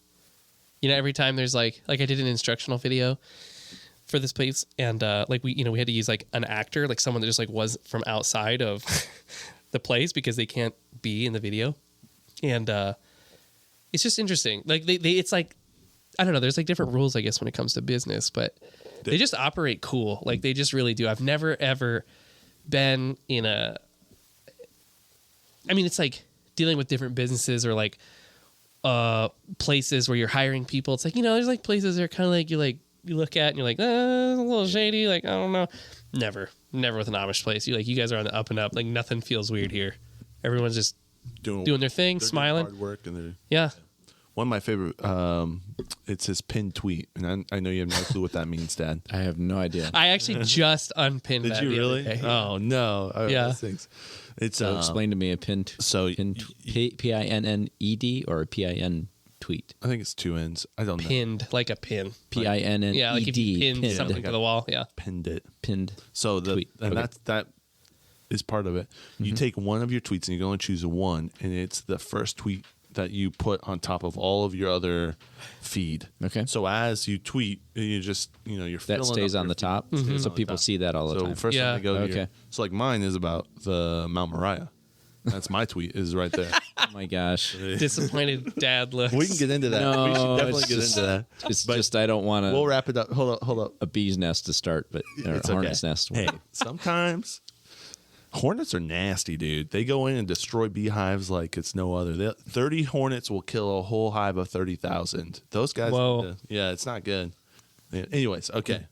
you know, every time there's like I did an instructional video for this place and like we had to use like an actor, like someone that just like was from outside of the place because they can't be in the video. And it's just interesting. Like they it's like, I don't know, there's like different rules, I guess, when it comes to business, but they just operate cool. Like they just really do. I've never ever been in I mean, it's like dealing with different businesses or like places where you're hiring people. It's like, you know, there's like places that are kind of like you look at and you're like, it's a little shady. Like, I don't know. Never with an Amish place. You guys are on the up and up. Like nothing feels weird here. Everyone's just doing their thing, they're smiling. doing hard work, and they're Yeah. one of my favorite. It's his pinned tweet, and I know you have no clue what that means, Dad. I have no idea. I actually just unpinned Did that. you the other really? day. Oh no! Yeah. Those things. It's So explain to me a pinned. So pinned Pinned or a PIN tweet. I think it's 2 N's. I don't know. Pinned, like a pin. PINNED. Yeah, like if you pinned pinned. something to the wall. Yeah. Pinned it. Pinned. So Tweet. and Okay. that is part of it. You take one of your tweets and you can only choose one, and it's the first tweet that you put on top of all of your other feed. Okay. So as you tweet, you're That filling stays up on your the feed. top, Stays so on the people top. see that all the So time. first Yeah. time I go Okay. here. So like mine is about the Mount Moriah. That's my tweet is right there. Oh my gosh. Disappointed dad looks. We can get into that. No, we should definitely it's get just- into that. It's But just I don't want we'll wrap it up. Hold up. a bee's nest to start, but or It's a hornet's okay. nest. Hey, sometimes Hornets are nasty, dude. They go in and destroy beehives like it's no other. 30 hornets will kill a whole hive of 30,000. Those guys, Whoa. yeah, it's not good. Yeah, anyways, okay.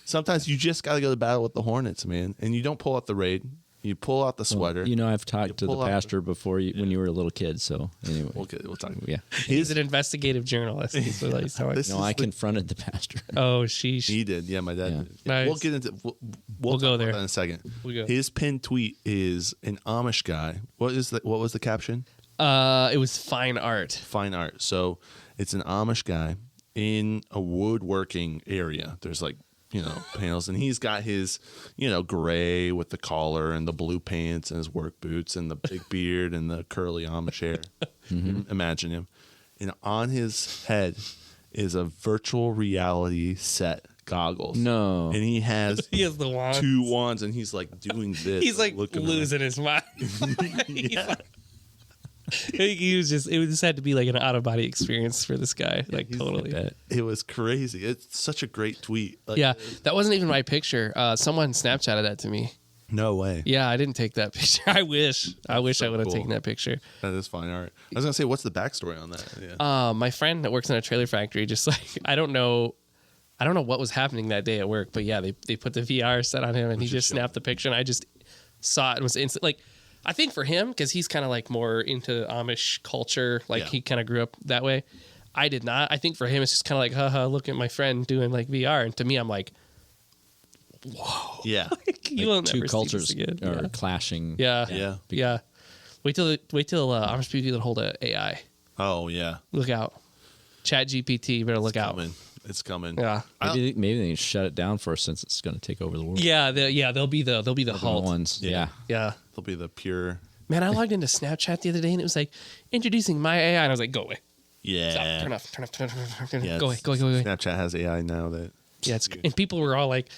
Sometimes you just got to go to battle with the hornets, man. And you don't pull out the raid. You pull out the sweater. Well, you know, I've talked to the pull out pastor before when you were a little kid. So anyway, We'll talk. yeah. He's an investigative journalist. That's what he's talking. This No, is I the- confronted the pastor. Oh, sheesh. He did. Yeah, my dad Yeah. did. Nice. We'll get into we'll We'll talk go about there. that in a second. We'll go. His pinned tweet is an Amish guy. What was the caption? It was fine art. Fine art. So it's an Amish guy in a woodworking area. There's like, panels, and he's got his, gray with the collar and the blue pants and his work boots and the big beard and the curly Amish hair. Imagine him. And on his head is a virtual reality set goggles. No. And he has He has the wand. 2 wands and he's like doing this. He's like looking around. losing his mind. He was just. It just had to be like an out of body experience for this guy. Like totally. It was crazy. It's such a great tweet. Like, Yeah, that wasn't even my picture. Someone Snapchatted that to me. No way. Yeah, I didn't take that picture. I wish I would have cool. taken that picture. That is fine art. I was gonna say, what's the backstory on that? Yeah. My friend that works in a trailer factory, just like I don't know what was happening that day at work, but yeah, they put the VR set on him and he just snapped the picture, and I just saw it and was instant. Like, I think for him, because he's kind of like more into Amish culture, like he kind of grew up that way. I did not. I think for him, it's just kind of like, haha, look at my friend doing like VR, and to me, I'm like, whoa, Yeah. you will Two never cultures see this again. are clashing. Yeah. Yeah. Yeah. Wait till Amish people hold a AI. Oh yeah. Look out. Chat GPT, you better look out. Coming. It's coming. Yeah. Maybe they shut it down first since it's going to take over the world. Yeah, they'll be the The halt. ones. Yeah. Yeah. They'll be the pure. Man, I logged into Snapchat the other day and it was like introducing my AI, and I was like, go away. Yeah. Stop. Turn off. Yeah, Go away. Go away. Snapchat has AI now that. Yeah, and people were all like,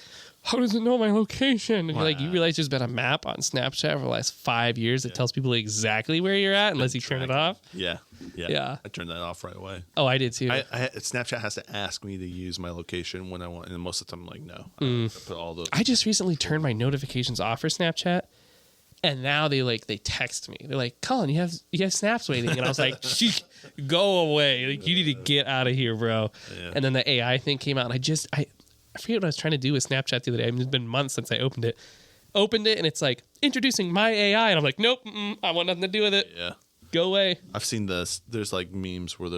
how does it know my location? And you're like, you realize there's been a map on Snapchat for the last 5 years that tells people exactly where you're at unless you turn it off? Yeah. Yeah. I turned that off right away. Oh, I did too. Snapchat has to ask me to use my location when I want, and most of the time I'm like, no. I have to put all the. I just recently turned my notifications off for Snapchat, and now they text me. They're like, Collin, you have snaps waiting, and I was like, go away. Like, you need to get out of here, bro. Yeah. And then the AI thing came out, and I forget what I was trying to do with Snapchat the other day. I mean, it's been months since I opened it, and it's like introducing my AI, and I'm like, nope, I want nothing to do with it. Yeah. Go away. I've seen this. There's like memes where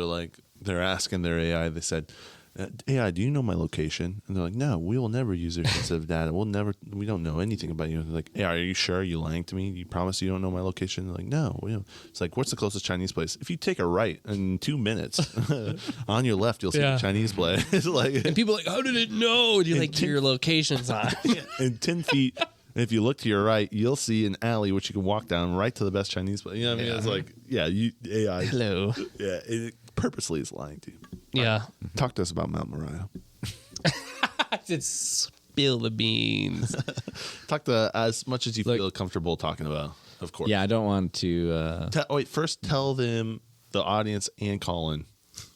they're asking their AI. They said, AI, do you know my location? And they're like, no, we will never use your sensitive data. We don't know anything about you. They're like, AI, are you sure? Are you lying to me? You promise you don't know my location? They're like, no. We don't. It's like, what's the closest Chinese place? If you take a right in 2 minutes, on your left, you'll see Yeah. the Chinese place. It's like, And people are like, how did it know? And you're like, your location's on. in 10 feet. And if you look to your right, you'll see an alley which you can walk down right to the best Chinese place. You know what I mean? It's like, AI. Hello. Yeah, it purposely is lying to you. Yeah. Talk to us about Mount Moriah. I said spill the beans. Talk to as much as you feel comfortable talking about, of course. Yeah, I don't want to. First tell them, the audience and Collin,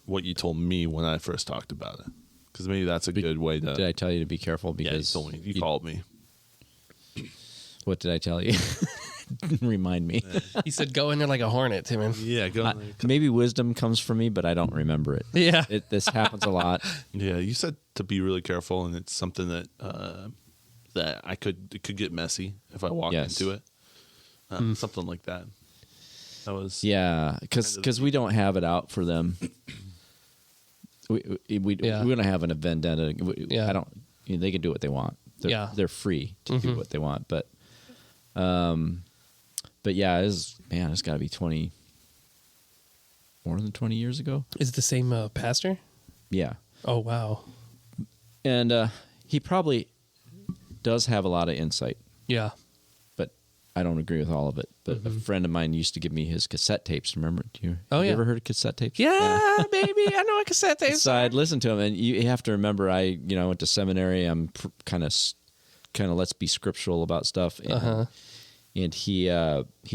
what you told me when I first talked about it. Because maybe that's a good way to. Did I tell you to be careful? Yeah, Because you told me. You called me. What did I tell you? Remind me. He said, go in there like a hornet, Timon. Yeah, go. Maybe wisdom comes from me, but I don't remember it. Yeah. This happens a lot. Yeah, you said to be really careful, and it's something that that it could get messy if I walk into it. Something like that. That was Yeah, because we don't have it out for them. We don't have a vendetta. I don't. They can do what they want. They're free to do what they want. But yeah, it's got to be more than 20 years ago. Is it the same pastor? Yeah, Oh, wow. and he probably does have a lot of insight, Yeah. but I don't agree with all of it. But a friend of mine used to give me his cassette tapes. Remember? Have you ever heard of cassette tapes? Yeah, baby. I know a cassette tape. So I'd listen to him, and you have to remember, I went to seminary. I'm kind of let's be scriptural about stuff. And, and he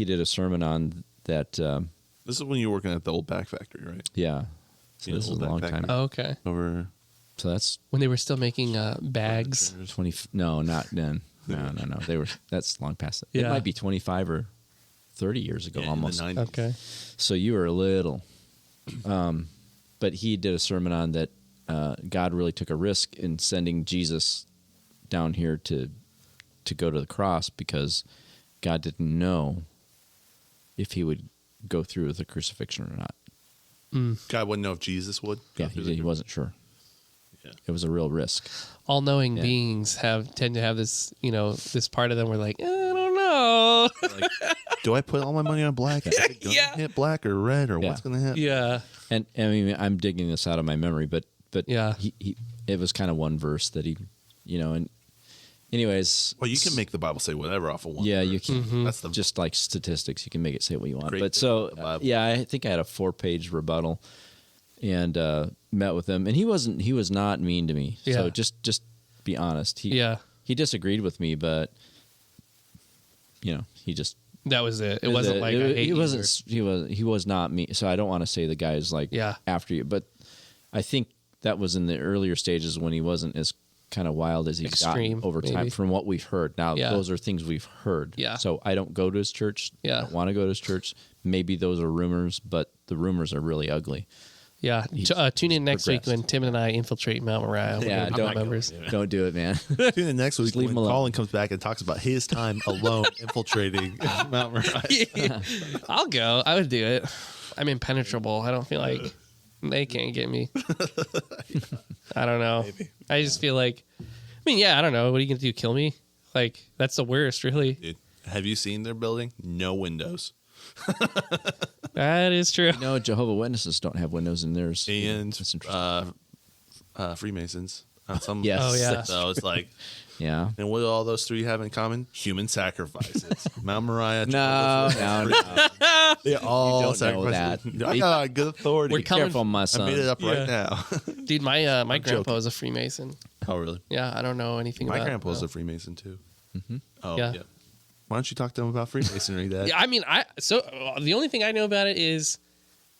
did a sermon on that. This is when you were working at the old back factory, right? Yeah. So this is a long time. Oh, okay. Over So that's When they were still making bags. 20. No, not then. No. That's long past it. Yeah. It might be 25 or 30 years ago In almost. the 90s. Okay. So you were little. But he did a sermon on that God really took a risk in sending Jesus down here to go to the cross because God didn't know if he would go through with the crucifixion or not. God wouldn't know if Jesus would. go Yeah, through he the- wasn't sure. Yeah. It was a real risk. All-knowing Yeah. beings tend to have this, this part of them where like, I don't know. Like, do I put all my money on black? Is it gonna Yeah. hit black or red or Yeah. what's going to happen? Yeah. And I mean, I'm digging this out of my memory, but Yeah. he it was kind of one verse that he, and anyways. Well, you can make the Bible say whatever off of one. Yeah, you verse. can. That's the Just like statistics, you can make it say what you want. Great But thing so, about the Bible. yeah, I think I had a 4-page rebuttal and met with him, and he was not mean to me. Yeah. So just be honest. He disagreed with me, but he just That was it. It wasn't like I hate he you wasn't he was not me. So I don't want to say the guy's like Yeah. after you, but I think that was in the earlier stages when he wasn't as kind of wild as he's Extreme, gotten over time maybe. from what we've heard. Now Yeah. those are things we've heard. Yeah. So I don't go to his church. Yeah. I don't want to go to his church. Maybe those are rumors, but the rumors are really ugly. Yeah. Tune in next week progressed. when Tim and I infiltrate Mount Moriah. Yeah, We're don't- members. Don't do it, man. Tune in next week leave when him alone. Collin comes back and talks about his time alone infiltrating Mount Moriah. I'll go. I would do it. I'm impenetrable. I don't feel like they can't get me. I don't know. Maybe. I just feel like, I don't know. What are you going to do? Kill me? Like, that's the worst, really. Dude, have you seen their building? No windows. That is true. No, Jehovah's Witnesses don't have windows in theirs. And That's interesting. Freemasons. On some Yes. Oh, yeah. So it's like, Yeah. and what do all those three have in common? Human sacrifices. Mount Moriah. No, no. They all don't know sacrifice. that. I got a good authority. We're Be coming- careful, my I son. made it up Yeah. right now. Dude, my I'm grandpa joking. is a Freemason. Oh, really? Yeah, I don't know anything My about grandpa's it. a Freemason too. Oh, Yeah. yeah. Why don't you talk to him about Freemasonry, Dad? Yeah, the only thing I know about it is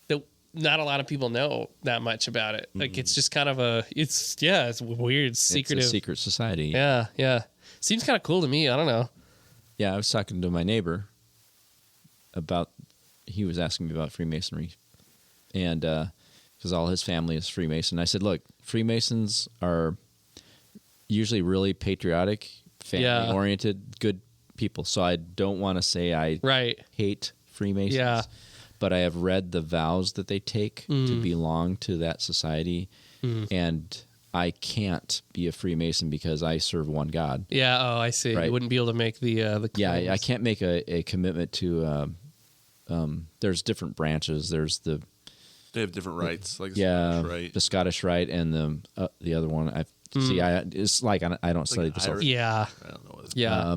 that not a lot of people know that much about it. Like, it's just kind of it's weird, secretive. It's a secret society. Yeah. Seems kind of cool to me. I don't know. Yeah, I was talking to my neighbor he was asking me about Freemasonry. And because all his family is Freemason. I said, look, Freemasons are usually really patriotic, family-oriented, good people. So I don't want to say I Right. hate Freemasons. Yeah. But I have read the vows that they take to belong to that society. And I can't be a Freemason because I serve one God. Yeah. Oh, I see. Right. You wouldn't be able to make the Yeah, I claims. can't make a commitment to. There's different branches. There's the They have different rights. Like right? the Scottish Rite and the other one. It's like I don't study this. Irish. Yeah. I don't know what it's Yeah.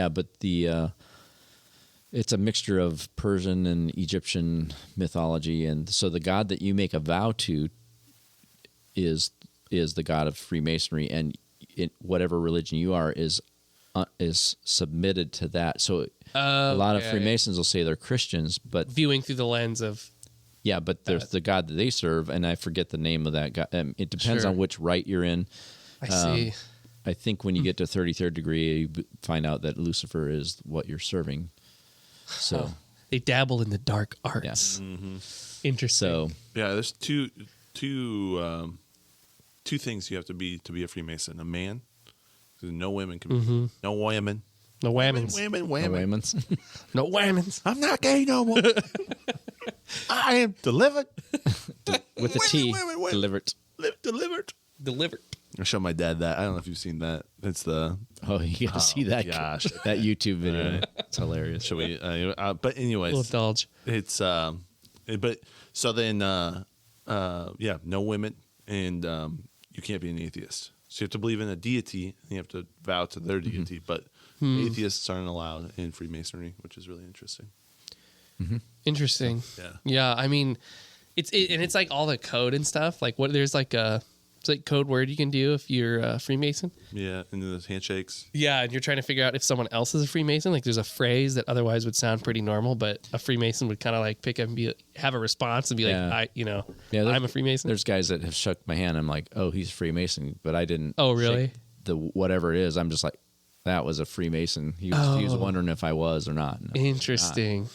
But the it's a mixture of Persian and Egyptian mythology, and so the God that you make a vow to is the God of Freemasonry, and whatever religion you are is submitted to that. So a lot of Okay. Freemasons will say they're Christians, but Viewing through the lens of but there's the God that they serve, and I forget the name of that God. It depends Sure. on which rite you're in. I see. I think when you get to 33rd degree, you find out that Lucifer is what you're serving. So, They dabble in the dark arts. Interesting. so Yeah, there's two things you have to be a Freemason. A man, 'cause no women can be. No women. no whammons. Women. Wayman's. No whammons. I'm not gay no more. I am delivered. With a Women, T, women. delivered. Delivered. Delivered. I showed my dad that. I don't know if you've seen that. It's the. Oh, you got to see that gosh. that YouTube video. It's hilarious. Should we? But anyways, We'll indulge. it's but so then no women, and you can't be an atheist. So you have to believe in a deity, and you have to vow to their deity. But atheists aren't allowed in Freemasonry, which is really interesting. Interesting. Yeah. Yeah. I mean, it's like all the code and stuff. Like there's like it's like code word you can do if you're a Freemason. Yeah, and then there's handshakes. Yeah, and you're trying to figure out if someone else is a Freemason. Like there's a phrase that otherwise would sound pretty normal, but a Freemason would kind of like pick up and have a response and be like, Yeah. I'm a Freemason. There's guys that have shook my hand. I'm like, oh, he's Freemason, but I didn't. Oh, really? shake the whatever it is. I'm just like, that was a Freemason. He was wondering if I was or not. No, Interesting.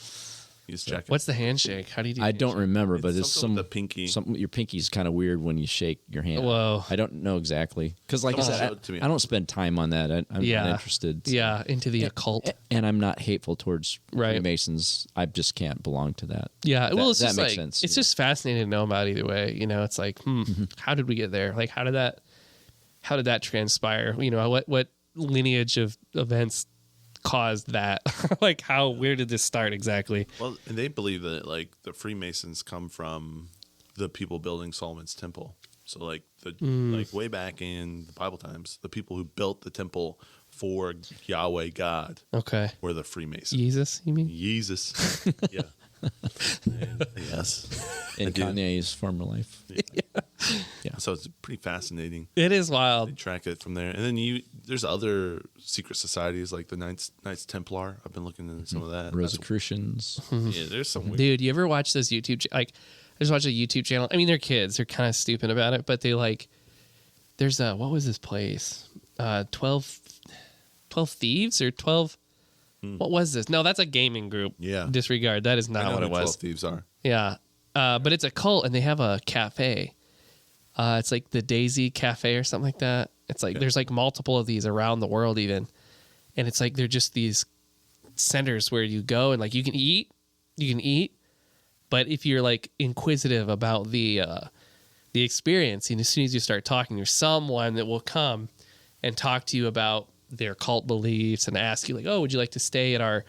He's checking. What's the handshake? How do you do? I don't remember, but it's something with the pinky. Your pinky's kind of weird when you shake your hand. Whoa. I don't know exactly because, like I Someone said, showed it to me. I don't spend time on that. I'm Yeah. not interested. Yeah, into the occult. And I'm not hateful towards Right. Freemasons. I just can't belong to that. Yeah, well, it's that just makes like sense, it's yeah. just fascinating to know about either way. You know, it's like, how did we get there? Like, how did that transpire? You know, what lineage of events caused that? Like, where did this start exactly? Well, and they believe that like the Freemasons come from the people building Solomon's temple. So like like way back in the Bible times, the people who built the temple for Yahweh God Okay, were the Freemasons. Jesus, you mean? Jesus. Yeah. And, yes. In I do. Kanye's former life. So it's pretty fascinating. It is They wild. track it from there. And then there's other secret societies like the Knights Templar. I've been looking into some of that. Rosicrucians. Yeah, there's some weird. Dude, you ever watch those YouTube I just watched a YouTube channel. I mean, they're kids. They're kind of stupid about it, but they there's what was this place? 12 Thieves or 12 What was this? No, that's a gaming group. Yeah. Disregard. That is I not know what who it was. 12 Thieves are. Yeah. But it's a cult and they have a cafe. It's like the Daisy Cafe or something like that. It's like there's like multiple of these around the world even. And it's like they're just these centers where you go and like you can eat. But if you're like inquisitive about the experience, and as soon as you start talking, there's someone that will come and talk to you about their cult beliefs and ask you like, oh, would you like to stay at our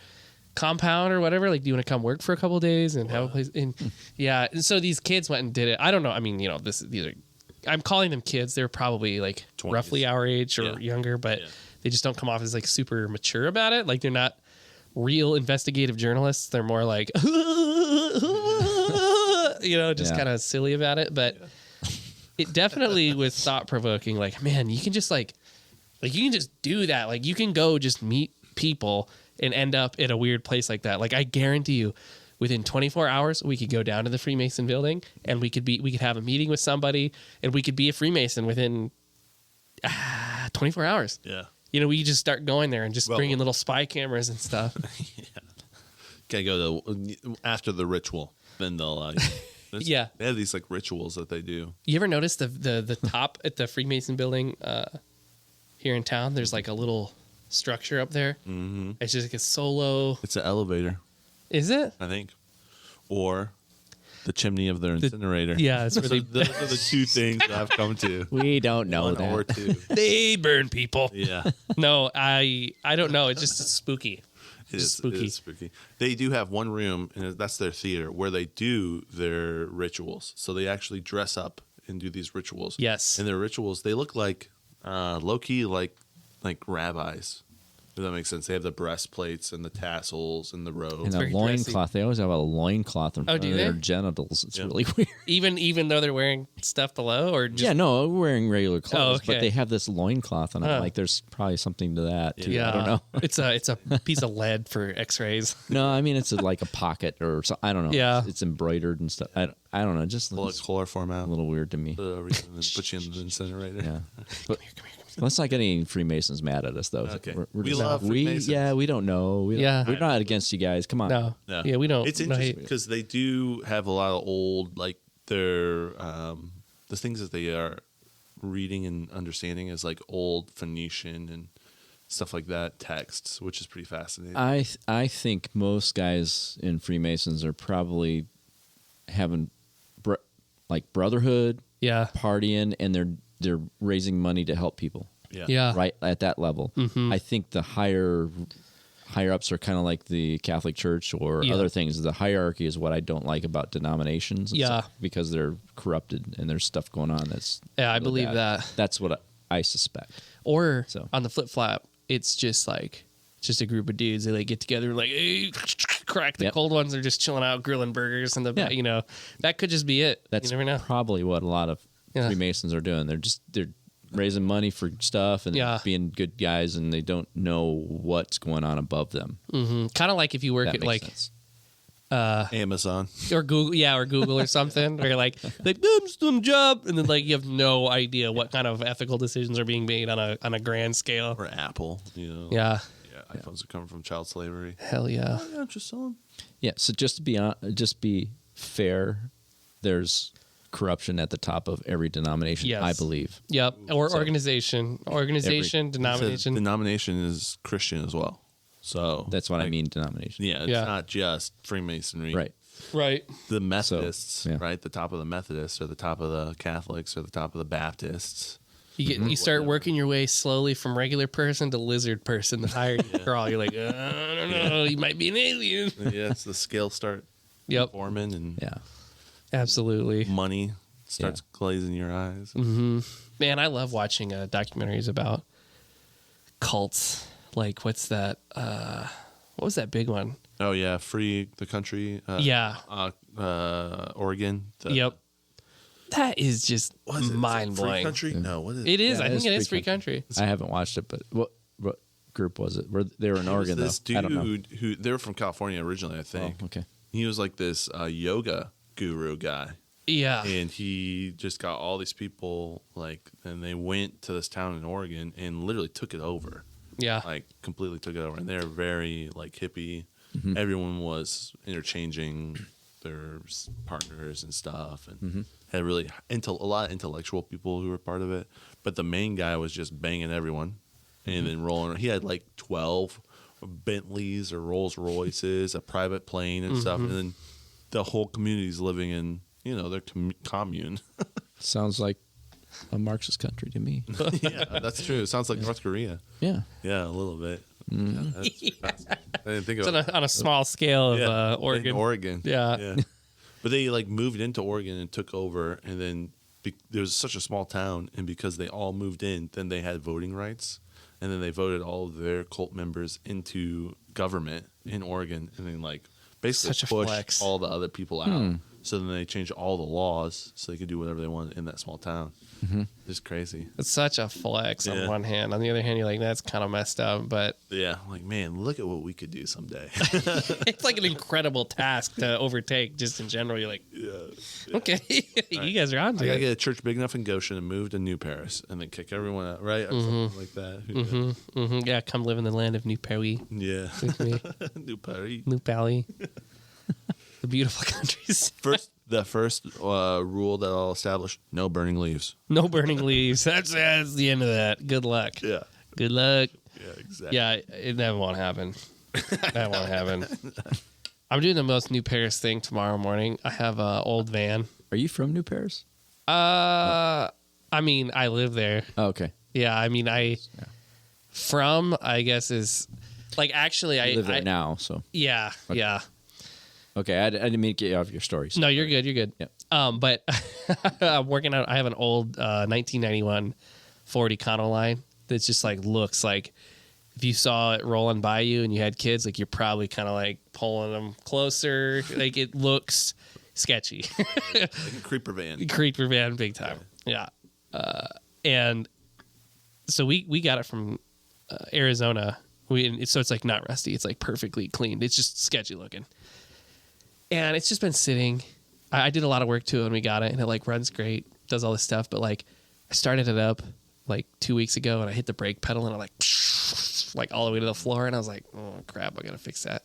compound or whatever? Like, do you want to come work for a couple of days and have a place? And yeah. And so these kids went and did it. I don't know. I mean, you know, these are, I'm calling them kids. They're probably like 20s. roughly our age or Yeah. younger, but they just don't come off as like super mature about it. Like they're not real investigative journalists. They're more like, you know, just kind of silly about it. But it definitely was thought provoking. Like, man, you can just like you can just do that. Like you can go just meet people and end up at a weird place like that. Like I guarantee you, within 24 hours, we could go down to the Freemason building and we could have a meeting with somebody and we could be a Freemason within 24 hours. Yeah. You know, we just start going there and just bring in little spy cameras and stuff. Gotta go to after the ritual. Then they'll Yeah. They have these like rituals that they do. You ever notice the top at the Freemason building here in town? There's like a little structure up there. Mm-hmm. It's just like a solo. It's an elevator, Is it? I think, or the chimney of their incinerator. Yeah, it's where they Those are the two things that I've come to. We don't know One that. or two. they burn people. Yeah. No, I don't know. It's just spooky. It is spooky. It is spooky. They do have one room, and that's their theater, where they do their rituals. So they actually dress up and do these rituals. Yes. And their rituals, they look like low-key like rabbis. If that makes sense. They have the breastplates and the tassels and the robes. And a very loincloth. They always have a loincloth in front do of their they? genitals. It's Yeah. really weird. Even though they're wearing stuff below, or just Yeah, no, we're wearing regular clothes, okay. but they have this loincloth, and I'm Huh. like, there's probably something to that too. yeah, I don't know. it's a piece of lead for X-rays. No, I mean it's like a pocket or so. I don't know. Yeah. it's embroidered and stuff. I don't know. Just Pull a looks chloroform a out. little weird to me. And then put you in the incinerator. Yeah, but let's not get any Freemasons mad at us though. Okay. We're We just- love Freemasons. we don't know. Yeah. we're not against you guys. Come on. No, No. yeah, we don't. It's no interesting hate. because they do have a lot of old, like their the things that they are reading and understanding is like old Phoenician and stuff like that texts, which is pretty fascinating. I think most guys in Freemasons are probably having like brotherhood, Yeah, partying, and they're raising money to help people. yeah, Right at that level. Mhm. I think the higher ups are kind of like the Catholic Church or Yeah. other things. The hierarchy is what I don't like about denominations. and Yeah. stuff, because they're corrupted and there's stuff going on that's Yeah, I really believe bad. that. That's what I suspect. Or So. on the flip flop, it's just a group of dudes. They like get together and like hey, crack the Yep. cold ones. They're just chilling out, grilling burgers, and Yeah. you know that could just be it. That's you never know. probably what a lot of Yeah. Freemasons are doing. They're raising money for stuff and Yeah. being good guys, and they don't know what's going on above them. Kind of like if you work That at makes like sense. Amazon. or Google or something. Or you're like I'm some job, and then like you have no idea what kind of ethical decisions are being made on a grand scale. Or Apple, you know. Yeah. Yeah, iPhones are coming from child slavery. Hell yeah. Oh, yeah, just sell them. Yeah. So just to be fair, there's corruption at the top of every denomination, Yes. I believe. Yep. Or So- organization, denomination. Denomination is Christian as well. So That's what I mean, denomination. Yeah, it's Yeah. not just Freemasonry. Right. Right. The Methodists, yeah. right? The top of the Methodists or the top of the Catholics or the top of the Baptists. You start working your way slowly from regular person to lizard person. The higher you crawl, you're like, I don't know, you might be an alien. Yeah, it's the scales start Yep. forming and Yeah. Absolutely. money starts glazing your eyes. Man, I love watching documentaries about cults. Like, what's that? What was that big one? Oh yeah, free the country. Yeah. Oregon. Yep. That is just What is it? mind Is it Free blowing. Country? No, what is It is. Yeah, I it think is it is Free free country. I haven't watched it, but what group was it? They were in It was Oregon, though. this I don't know. dude who they were from California originally, I think. Oh, okay. He was like this yoga guru guy. Yeah. And he just got all these people and they went to this town in Oregon and literally took it over. Yeah. Like completely took it over. And they're very like hippie. Mm-hmm. Everyone was interchanging their partners and stuff, and had really a lot of intellectual people who were part of it. But the main guy was just banging everyone and then rolling. He had like 12 Bentleys or Rolls Royces, a private plane and stuff, and then the whole community's living in their commune. Sounds like a Marxist country to me. Yeah, that's true. It sounds like North Korea. Yeah. Yeah, a little bit. Yeah, that's fascinating. I didn't think It's about on a small scale of in Oregon. Oregon. Yeah. But they moved into Oregon and took over, and then there was such a small town, and because they all moved in, then they had voting rights, and then they voted all of their cult members into government in Oregon, and then basically Such a pushed flex. all the other people out. So then they changed all the laws so they could do whatever they wanted in that small town. It's crazy. It's such a flex on Yeah. one hand. On the other hand, you're like, that's kind of messed up. But Yeah, man, look at what we could do someday. it's like an incredible task to overtake just in general. You're like, okay, you guys are on I to gotta it. get a church big enough in Goshen and move to New Paris and then kick everyone out, right? Or something like that. Who knows? Yeah, come live in the land of New Paris Yeah. with me. New Paris. New Paris. The beautiful countries. The first rule that I'll establish: no burning leaves. No burning leaves. That's the end of that. Good luck. Yeah. Good luck. Yeah. Exactly. Yeah, that won't happen. That won't happen. I'm doing the most New Paris thing tomorrow morning. I have an old van. Are you from New Paris? I mean, I live there. Oh, okay. Yeah, I mean, I guess is like actually You I live there now, so Yeah, yeah. okay. I didn't mean to get you off your stories. No, you're good. You're good. Yeah. But I'm working out. I have an old 1991 Ford Econoline that's just looks like if you saw it rolling by you and you had kids, you're probably kind of pulling them closer. It looks sketchy. Like a creeper van. Creeper van, big time. Yeah. And so we got it from Arizona. So it's not rusty. It's perfectly cleaned. It's just sketchy looking. And it's just been sitting. I did a lot of work to it when we got it, and it runs great, does all this stuff. But I started it up 2 weeks ago, and I hit the brake pedal, and I all the way to the floor, and I was like, oh crap, I gotta fix that.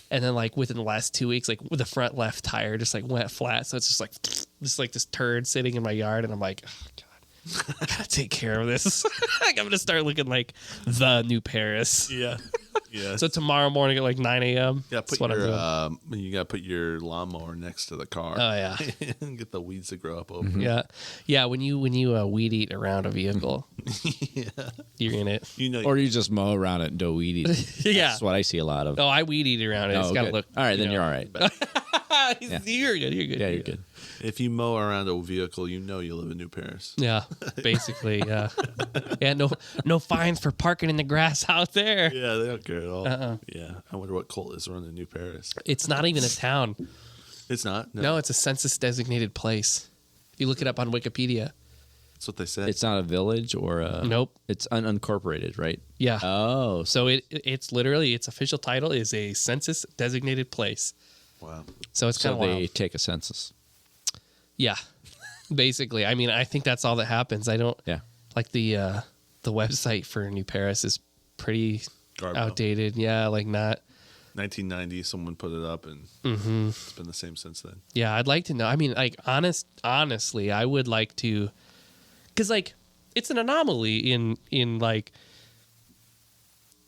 And then within the last 2 weeks, with the front left tire just went flat, so it's just this turd sitting in my yard, and I'm like, oh god, I gotta take care of this. I'm gonna start looking like the New Paris. Yeah. Yeah. So tomorrow morning at 9 a.m. Yeah, that's what I'm doing. you gotta put your lawnmower next to the car. Oh yeah. And get the weeds to grow up over. Yeah, yeah. When you weed eat around a vehicle, you're in it. Or you just mow around it and do weed eat. Yeah. That's what I see a lot of. Oh, I weed eat around it. It's gotta good. look. All right, then you're all right. You're good. You're good. Yeah, you're good. If you mow around a vehicle, you live in New Paris. Yeah, basically. Yeah. Yeah. No fines for parking in the grass out there. Yeah, they don't care at all. Yeah, I wonder what cult is running New Paris. It's not even a town. It's not. No, it's a census designated place. If you look it up on Wikipedia. That's what they said. It's not a village or a. Nope. It's unincorporated, right? Yeah. Oh, So it's literally its official title is a census designated place. Wow. So it's kind So of they wild. take a census. Yeah, basically. I mean, I think that's all that happens. I don't Yeah. like the website for New Paris is pretty Garbo. outdated. Yeah, like not. 1990, someone put it up, and it's been the same since then. Yeah, I'd like to know. I mean, like honestly, I would like to, because like it's an anomaly in like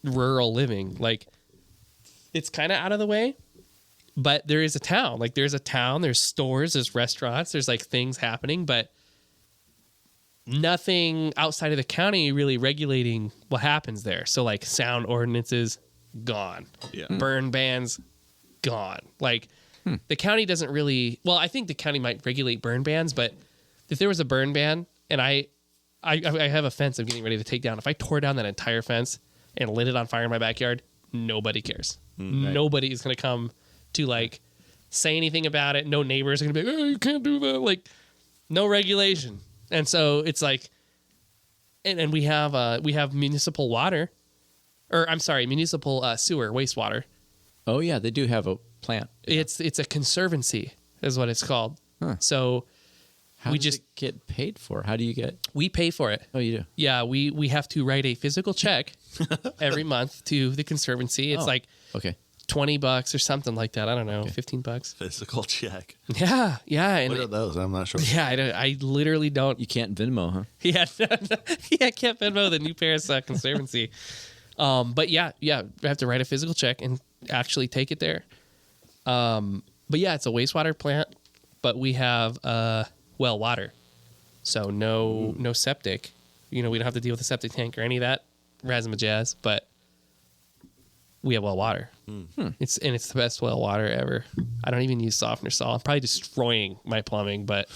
rural living. Like it's kind of out of the way, but there is a town. Like there's a town. There's stores. There's restaurants. There's like things happening, but nothing outside of the county really regulating what happens there. So like sound ordinances gone. Yeah. Burn bans gone. Like the county doesn't really, well, I think the county might regulate burn bans, but if there was a burn ban and I have a fence I'm getting ready to take down, if I tore down that entire fence and lit it on fire in my backyard, nobody cares. Nobody is going to come to like say anything about it. No neighbors are going to be like, oh, you can't do that. Like no regulation. And so it's like, and we have municipal water, or I'm sorry, municipal sewer, wastewater. Oh yeah, they do have a plant. It's a conservancy is what it's called. Huh. So How we does just it get paid for? How do you get? we pay for it. Oh, you do. Yeah, we have to write a physical check every month to the conservancy. It's Oh. like Okay. $20 or something like that. I don't know, $15. Physical check. Yeah, and What are those? I'm not sure. yeah, I literally don't. You can't Venmo, huh? Yeah, yeah, can't Venmo the New Paris Conservancy. But yeah, I have to write a physical check and actually take it there. But yeah, it's a wastewater plant, but we have well water, so no septic. You know, we don't have to deal with a septic tank or any of that razzmatazz. But we have well water. It's the best well water ever. I don't even use softener salt. I'm probably destroying my plumbing, but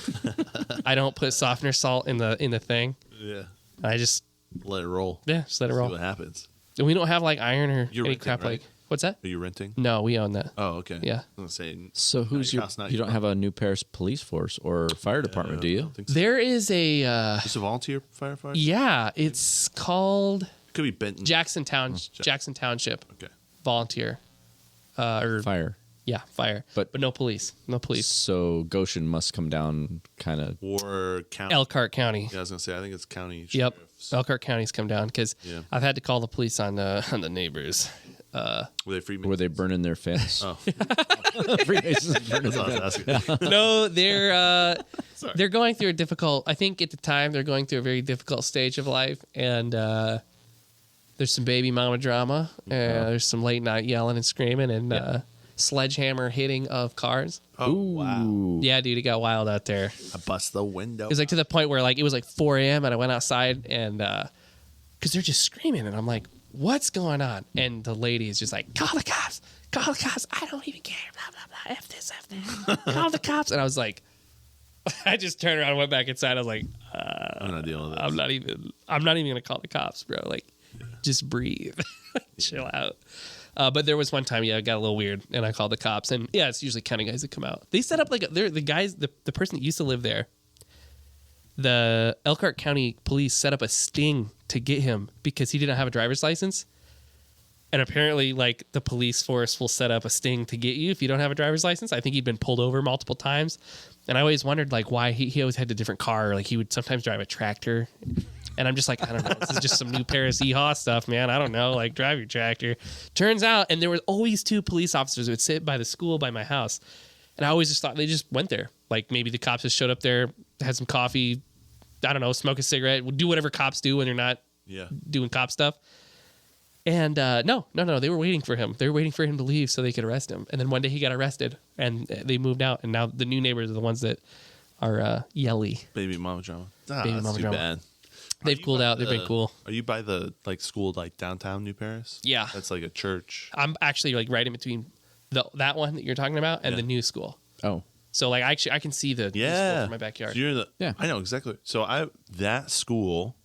I don't put softener salt in the thing. Yeah. I just Let it roll. just let it See roll. what happens. And we don't have like iron or You're any renting, crap right? like what's that? Are you renting? No, we own that. Oh, okay. Yeah. I was going to say. So who's your your? house, not You your don't have a New Paris police force or fire department, do I you? don't think so. There is a Just a volunteer firefighter? yeah, it's called Could be Benton. Jackson Township Okay. volunteer. Or Fire. yeah, fire. But- no police. No police. So Goshen must come down, kind of. Or county. Elkhart County. Yeah, I was going to say, I think it's county. Yep. sheriffs. Elkhart County's come down because Yeah. I've had to call the police on the neighbors. Were they free? Were they burning their fence? Oh, Freemasons burning that's what I their was fence. asking. No, they're going through a difficult. I think at the time they're going through a very difficult stage of life, and there's some baby mama drama. There's some late night yelling and screaming and sledgehammer hitting of cars. Oh, wow. Yeah, dude, it got wild out there. I bust the window. It was like to the point where like it was like 4 a.m. and I went outside and because they're just screaming and I'm like, what's going on? And the lady is just like, call the cops. I don't even care. Blah blah blah. F this. Call the cops. And I was like, I just turned around and went back inside. I was like, I'm not dealing with this. I'm not even gonna call the cops, bro. Like, just breathe, chill out. But there was one time, it got a little weird, and I called the cops. And yeah, it's usually county guys that come out. They set up like they're the guys, the person that used to live there. The Elkhart County Police set up a sting to get him because he didn't have a driver's license. And apparently, like, the police force will set up a sting to get you if you don't have a driver's license. I think he'd been pulled over multiple times. And I always wondered, like, why he always had a different car. Like, he would sometimes drive a tractor. And I'm just like, I don't know. This is just some New Paris Yeehaw stuff, man. I don't know. Like, drive your tractor. Turns out, and there were always 2 police officers who would sit by the school by my house. And I always just thought they just went there. Like, maybe the cops just showed up there, had some coffee, I don't know, smoke a cigarette, do whatever cops do when they're not doing cop stuff. And no, they were waiting for him. They were waiting for him to leave so they could arrest him. And then one day he got arrested, and they moved out. And now the new neighbors are the ones that are yelly. Baby mama drama. Baby That's mama too drama. bad. They've cooled out. They've been cool. Are you by the like school like downtown New Paris? Yeah. That's like a church. I'm actually like right in between that one that you're talking about and the new school. Oh, So like I can see the new school from my backyard. So you're in the, Yeah. I know exactly. So that school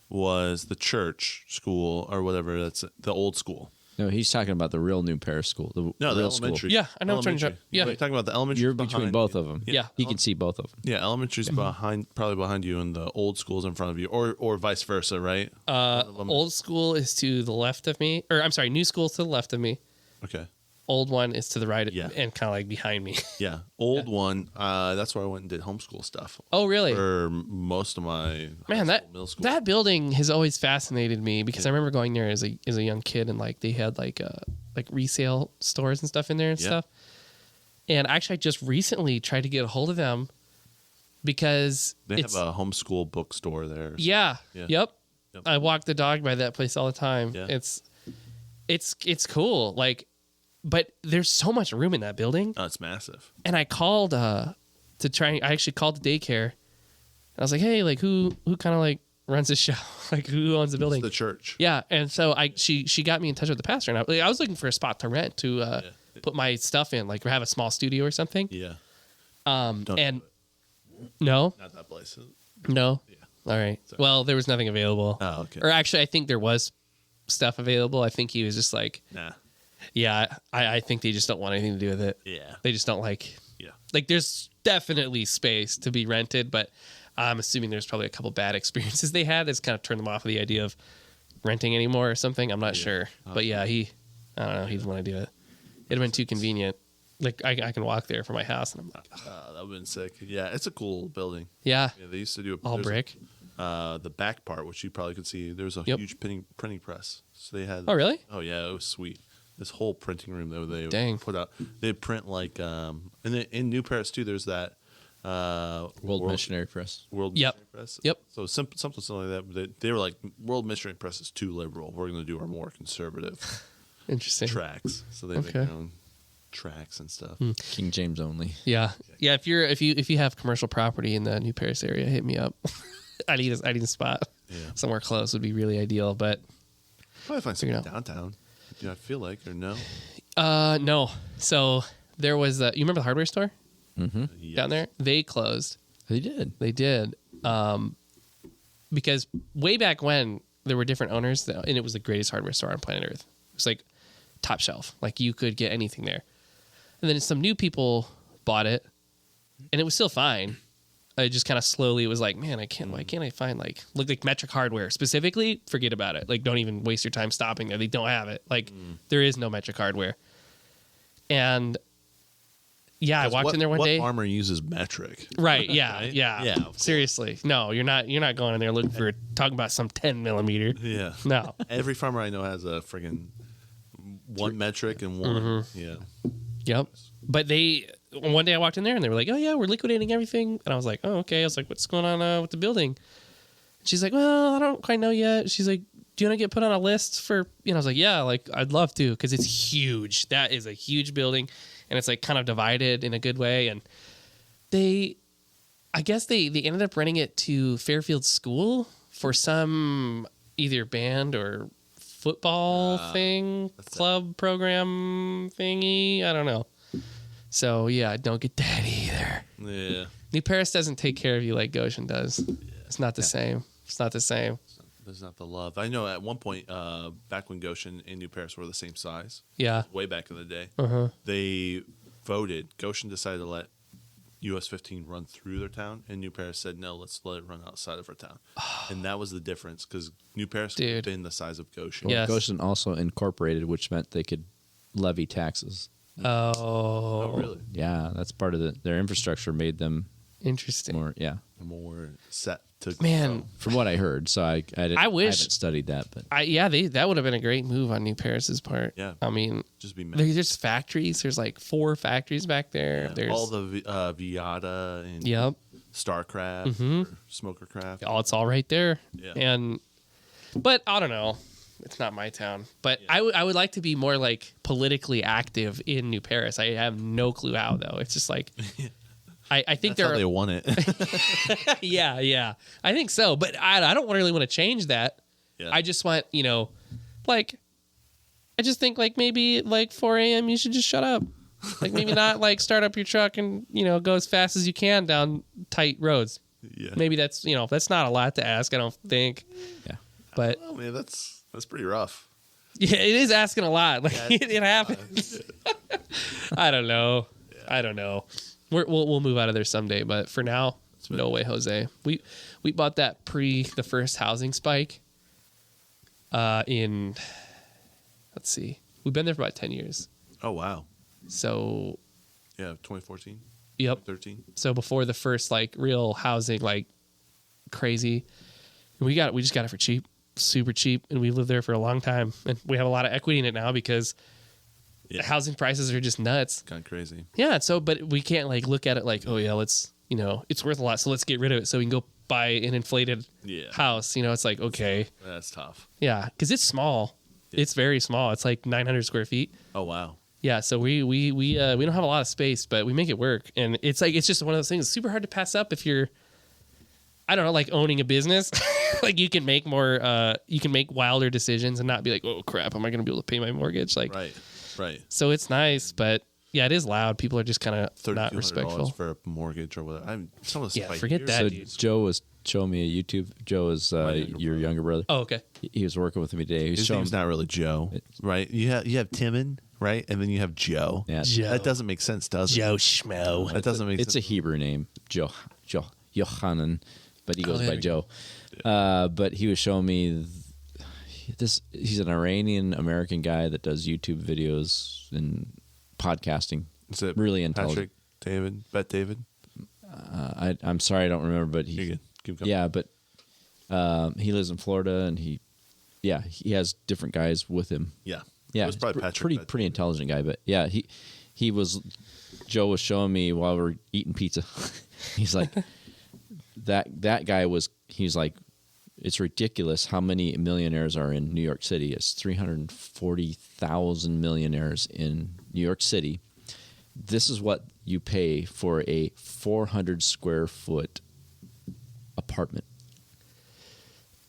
was the church school or whatever. That's the old school. no, he's talking about the real New Paris school. The No, the real school. elementary. Yeah, I know what you're Elementary. talking about. Yeah. You're talking about the elementary. You're between both of them. Yeah. He can see both of them. Yeah, elementary's probably behind you, and the old school's in front of you, or vice versa, right? Old school is to the left of me, or I'm sorry, new school's to the left of me. Okay. Old one is to the right Yeah. and kind of like behind me. Yeah. Old one. That's where I went and did homeschool stuff. Oh, really? For most of my Man, middle school. that building has always fascinated me because I remember going there as a young kid and like they had like resale stores and stuff in there and stuff. And actually, I just recently tried to get a hold of them because They have a homeschool bookstore there. Yeah. Yeah. Yep. Yep. I walk the dog by that place all the time. Yeah. It's cool. Like, but there's so much room in that building. Oh, it's massive. And I called I actually called the daycare. And I was like, hey, like who kind of like runs this show? Like who owns the building? It's the church. Yeah. And so she got me in touch with the pastor, and I was looking for a spot to rent to put my stuff in, like have a small studio or something. Yeah. And do it. no, Not that place. no. Yeah. All right. Sorry. Well, there was nothing available. Oh, okay. Or actually, I think there was stuff available. I think he was just like, Nah. yeah, I think they just don't want anything to do with it. Yeah. They just don't like Yeah. there's definitely space to be rented, but I'm assuming there's probably a couple bad experiences they had that's kind of turned them off of the idea of renting anymore or something. I'm not sure. But yeah, I don't know. He didn't want to do it. It'd have been too convenient. Like I can walk there from my house and I'm like, That would have been sick. Yeah, it's a cool building. yeah, Yeah, they used to do all there's brick. The back part, which you probably could see, there's a Yep. huge printing press. So they had. Oh, really? Oh yeah, it was sweet. This whole printing room that they Dang. put out, they print like and then in New Paris too. There's that World Missionary Press. World Yep. Missionary Press. Yep. So something similar like that. They were like, World Missionary Press is too liberal. We're going to do our more conservative Interesting. tracks. So they make Okay. their own tracks and stuff. King James only. Yeah. Yeah. If you have commercial property in the New Paris area, hit me up. I need a spot. Yeah. Somewhere close would be really ideal, but Probably find Figure something it out. downtown. Do I feel like or no? no. So there was you remember the hardware store Yes. down there? They closed. They did. They did. Because way back when there were different owners and it was the greatest hardware store on planet Earth. It was like top shelf. Like you could get anything there. And then some new people bought it and it was still fine. I just kind of slowly was like, man, why can't I find look like metric hardware specifically? Forget about it. Like, don't even waste your time stopping there. They don't have it. Like, there is no metric hardware. And yeah, I walked in there one day. What farmer uses metric? Right. Yeah. Right? Yeah. Yeah, of course. Seriously. No, you're not going in there looking for talking about some 10 millimeter. Yeah. No. Every farmer I know has a friggin' one metric and one. Mm-hmm. Yeah. Yep. But one day I walked in there and they were like, oh yeah, we're liquidating everything. And I was like, oh, okay. I was like, what's going on with the building? She's like, well, I don't quite know yet. She's like, do you want to get put on a list for, I was like, yeah, like I'd love to. Cause it's huge. That is a huge building. And it's like kind of divided in a good way. And I guess they ended up renting it to Fairfield School for some either band or football club program thingy. I don't know. So yeah, I don't get that either. Yeah. New Paris doesn't take care of you like Goshen does. It's not the same. It's not the same. There's not the love. I know at one point, back when Goshen and New Paris were the same size, Yeah. way back in the day, Uh-huh. they voted. Goshen decided to let US 15 run through their town, and New Paris said, no, let's let it run outside of our town. And that was the difference, because New Paris would have Dude. been the size of Goshen. Yes. Goshen also incorporated, which meant they could levy taxes. Oh. Oh, really? Yeah, that's part of their infrastructure made them Interesting. more. Yeah, More set to Man. grow. from what I heard. So I wish- haven't studied that, but That would have been a great move on New Paris's part. Yeah. I mean, Just be mad. there's factories. There's like 4 factories back there. There's all the Viata and Yep. Starcraft, or Smokercraft. It's all right there. Yeah. But I don't know. It's not my town. But I would like to be more like politically active in New Paris. I have no clue how though. It's just like I think That's how there they are won it. yeah. I think so. But I don't really want to change that. Yeah. I just want, like I just think like maybe like 4 a.m. you should just shut up. Like maybe not like start up your truck and, go as fast as you can down tight roads. Yeah. Maybe that's, that's not a lot to ask, I don't think. yeah. But Oh man, that's pretty rough. yeah, it is asking a lot. Like Yeah, it happens. I don't know. I don't know. We'll move out of there someday, but for now, no way, Jose. We bought that the first housing spike. Let's see, we've been there for about 10 years. Oh wow. So, Yeah, 2014, yep. 2013. So before the first like real housing like crazy, we just got it for cheap, super cheap, and we lived there for a long time, and we have a lot of equity in it now because the housing prices are just nuts. Kind of crazy. Yeah. So, but we can't like look at it like, oh yeah, let's it's worth a lot, so let's get rid of it so we can go buy an inflated house. It's like, okay, That's tough. yeah, because it's small. Yeah. It's very small. It's like 900 square feet. Oh wow. Yeah, so we don't have a lot of space, but we make it work, and it's just one of those things. It's super hard to pass up if you're, I don't know, like owning a business. Like you can make wilder decisions and not be like, oh crap, am I going to be able to pay my mortgage? Like, right. So it's nice, but yeah, it is loud. People are just kind of not respectful for a mortgage or whatever. Some of this forget that. So dude. Joe was showing me a YouTube. Joe is your younger brother. Oh, okay. He was working with me today. His name's not really Joe, right? You have Timon, right, and then you have Joe. Yeah. Joe. That doesn't make sense, does it? Joe Schmo. That doesn't make sense. It's a Hebrew name, Yohanan, but he goes there by we Joe. But he was showing me this. He's an Iranian American guy that does YouTube videos and podcasting. Is it really intelligent? Patrick David? I'm sorry, I don't remember, but You're good. Keep going. yeah, but he lives in Florida, and he has different guys with him. Yeah. Yeah, It was probably Patrick. pretty intelligent guy, but yeah, Joe was showing me while we were eating pizza. He's like, that guy was. He's like, it's ridiculous how many millionaires are in New York City. It's 340,000 millionaires in New York City. This is what you pay for a 400 square foot apartment.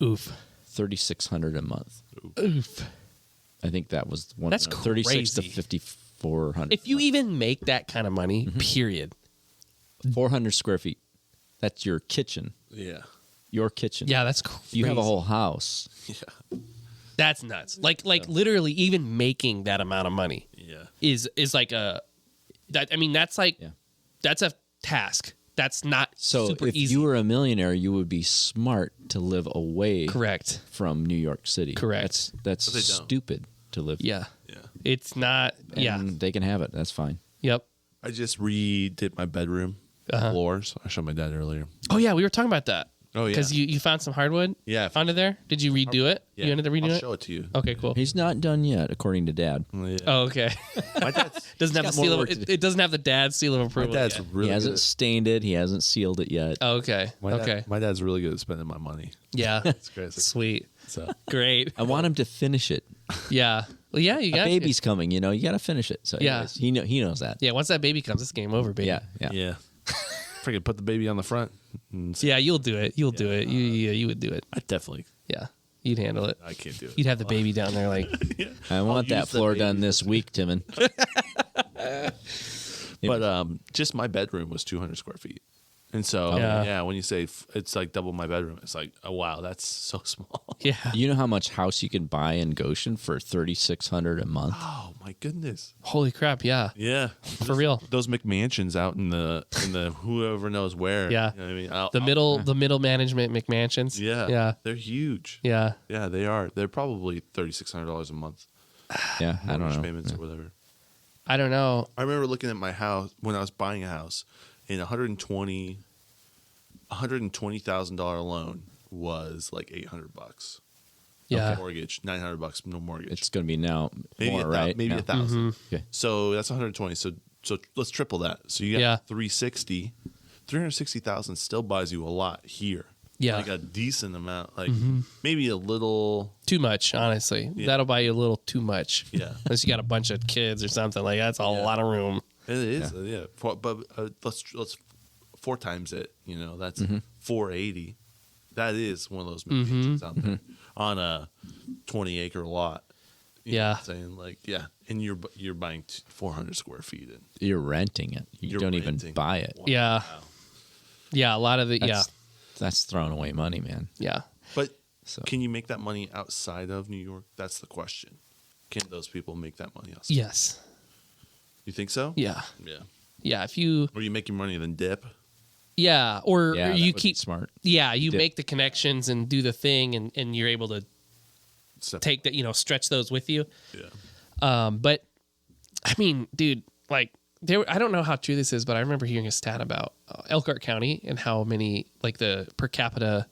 Oof. $3,600 a month. Oof. I think that was one. That's 36 to crazy. 5,400. If you even make that kind of money, period. 400 square feet. That's your kitchen. Yeah. Your kitchen. Yeah, that's crazy. You have a whole house. Yeah. That's nuts. Like literally even making that amount of money Yeah. is like that's like that's a task. That's not So super if easy. you were a millionaire, you would be smart to live away Correct. from New York City. Correct. That's But they don't. stupid to live. Yeah. Yeah. It's not And they can have it. That's fine. Yep. I just redid my bedroom floors. I showed my dad earlier. Oh yeah, we were talking about that. Oh yeah. Because you found some hardwood Yeah. under there? Did you redo it? Yeah. You ended up redoing I'll it? show it to you. Okay, cool. He's not done yet, according to Dad. Yeah. Oh, okay. My dad's Doesn't have the got more seal of, work to do. it doesn't have the dad's seal of my approval. dad's yet. really he hasn't good. stained it. He hasn't sealed it yet. Oh, okay. My dad's really good at spending my money. Yeah. It's crazy. Sweet. So Great. I want him to finish it. Yeah. Well, yeah, you A got baby's coming. You got to finish it. So Yeah. anyways, he knows that. Yeah, once that baby comes, it's game over, baby. Yeah. yeah. Freaking put the baby on the front. Yeah, you'll do it. You'll do it. You would do it. I definitely. Yeah. You'd handle it. I can't do it. You'd have the baby down there like I want that use the floor baby. done this week, Timon. But just my bedroom was 200 square feet. And so, Yeah. when you say it's like double my bedroom, it's like, oh, wow, that's so small. yeah. You know how much house you can buy in Goshen for $3,600 a month? Oh, my goodness. Holy crap, yeah. Yeah. For real. Those McMansions out in the whoever knows where. Yeah. You know what I mean? The middle management McMansions. Yeah. Yeah. They're huge. Yeah. Yeah, they are. They're probably $3,600 a month. Yeah, I don't Mortgage know. payments or whatever. I don't know. I remember looking at my house when I was buying a house, and $120,000 loan was like $800. Yeah. Mortgage, $900, no mortgage. It's going to be now maybe more, right? Maybe Yeah. 1,000. Okay. So that's 120. So let's triple that. So you got Yeah. 360. 360,000 still buys you a lot here. Yeah. Like a decent amount. Like maybe a little. Too much, honestly. Yeah. That'll buy you a little too much. Yeah. Unless you got a bunch of kids or something like that's a lot of room. It is. Yeah. But let's 4 times it. That's 480. That is one of those McMansions out there on a 20-acre lot. You know what I'm saying, like, yeah, and you're buying 400 square feet and You're renting it. You don't even buy it. Yeah. Yeah, a lot of the That's throwing away money, man. yeah. But So- can you make that money outside of New York? That's the question. Can those people make that money outside? Yes. You think so? Yeah. Yeah. Yeah, if you Or you making money then dip? or Yeah, you that would be keep smart. Yeah, you Dip. make the connections and do the thing and you're able to Step- take that, stretch those with you. Yeah. But I mean, dude, like I don't know how true this is, but I remember hearing a stat about Elkhart County and how many, like, the per capita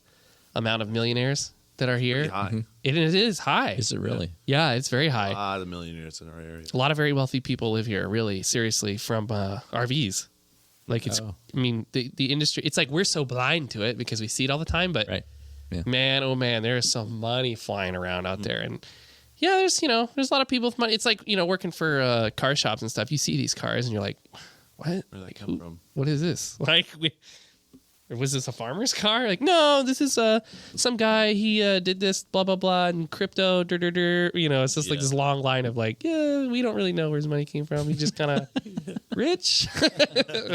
amount of millionaires that are here. Pretty high. It is high. Is it really? Yeah, it's very high. A lot of millionaires in our area. A lot of very wealthy people live here, really, seriously, from RVs. Like, it's, I mean, the industry, it's like we're so blind to it because we see it all the time, but Right. Yeah. man, oh man, there is some money flying around out there. And yeah, there's a lot of people with money. It's like, working for car shops and stuff. You see these cars and you're like, what? Where did that come from? What is this? Like, was this a farmer's car? Like, no, this is some guy. He did this, blah blah blah, and crypto. It's just like this long line of like, yeah, we don't really know where his money came from. He just kind of rich.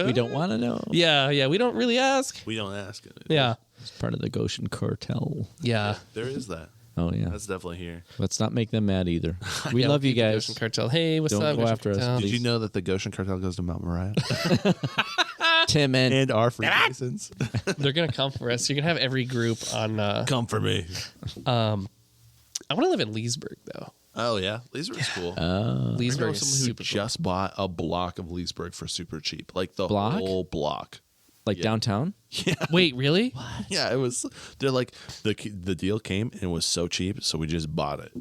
We don't want to know. Yeah, we don't really ask. We don't ask it. Yeah, It's part of the Goshen cartel. yeah. There is that. Oh yeah. That's definitely here. Let's not make them mad either. We Yeah, love you people, guys. Goshen Cartel. Hey, what's Don't up? go Goshen after us, Cartel? Did please. you know that the Goshen Cartel goes to Mount Moriah? Tim And our Freemasons? They're gonna come for us. You're gonna have every group on. Come for me. I want to live in Leesburg though. Oh, yeah. Leesburg's cool. I Leesburg know is someone who super cool. just bought a block of Leesburg for super cheap. Like the Block? whole block. like downtown. Wait, really? Yeah, it was. They're like, the deal came and it was so cheap, so we just bought it.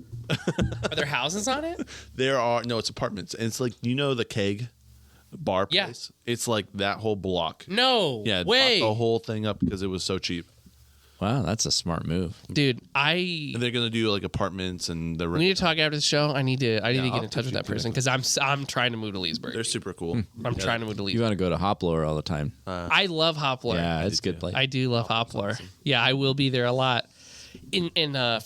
Are there houses on it? No, it's apartments. And it's like, the Keg bar Yeah. place? It's like that whole block. No. Yeah, way, bought the whole thing up because it was so cheap. Wow, that's a smart move. dude. And they're gonna do like apartments and the We need to talk after the show. I need to get I'll in touch put with you that person because I'm trying to move to Leesburg. they're super cool. I'm trying to move to You Leesburg. want to go to Hoplower all the time. I love Hoplar. Yeah, it's a do good too. place. I do love Hoplar. Yeah, I will be there a lot.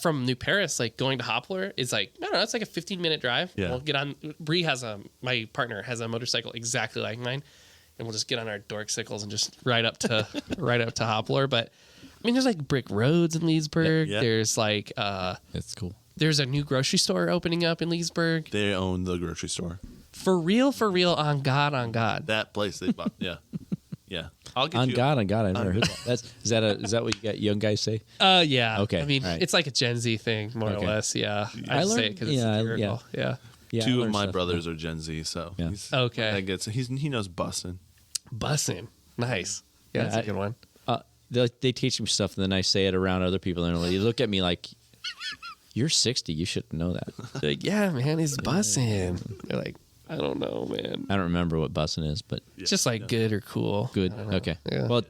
From New Paris, like going to Hoplar is like, I don't know, it's like a 15-minute drive. Yeah. We'll get on. Bree my partner has a motorcycle exactly like mine, and we'll just get on our dorkcycles and just ride up to Hoplar. But I mean, there's like brick roads in Leesburg. Yeah. There's like It's cool. there's a new grocery store opening up in Leesburg. They own the grocery store. For real, on God. That place they bought. Yeah, yeah. I'll get On you. God, I never heard that. Is that what you got young guys say? Yeah. Okay, I mean, all right. it's like a Gen Z thing, more Okay. or less. Yeah. I I say learned- it because yeah, it's satirical. Yeah. Yeah, I Two of learned my stuff. brothers are Gen Z, so Yeah. Okay. he knows bussin'. Bussin'. Nice. Yeah, that's a good one. They teach me stuff, and then I say it around other people, and they look at me like, "You're 60. You should know that." They're like, yeah, man, he's bussin'. They're like, I don't know, man. I don't remember what bussin' is, but It's just like good or cool. good. I don't know. Okay. Yeah. Well,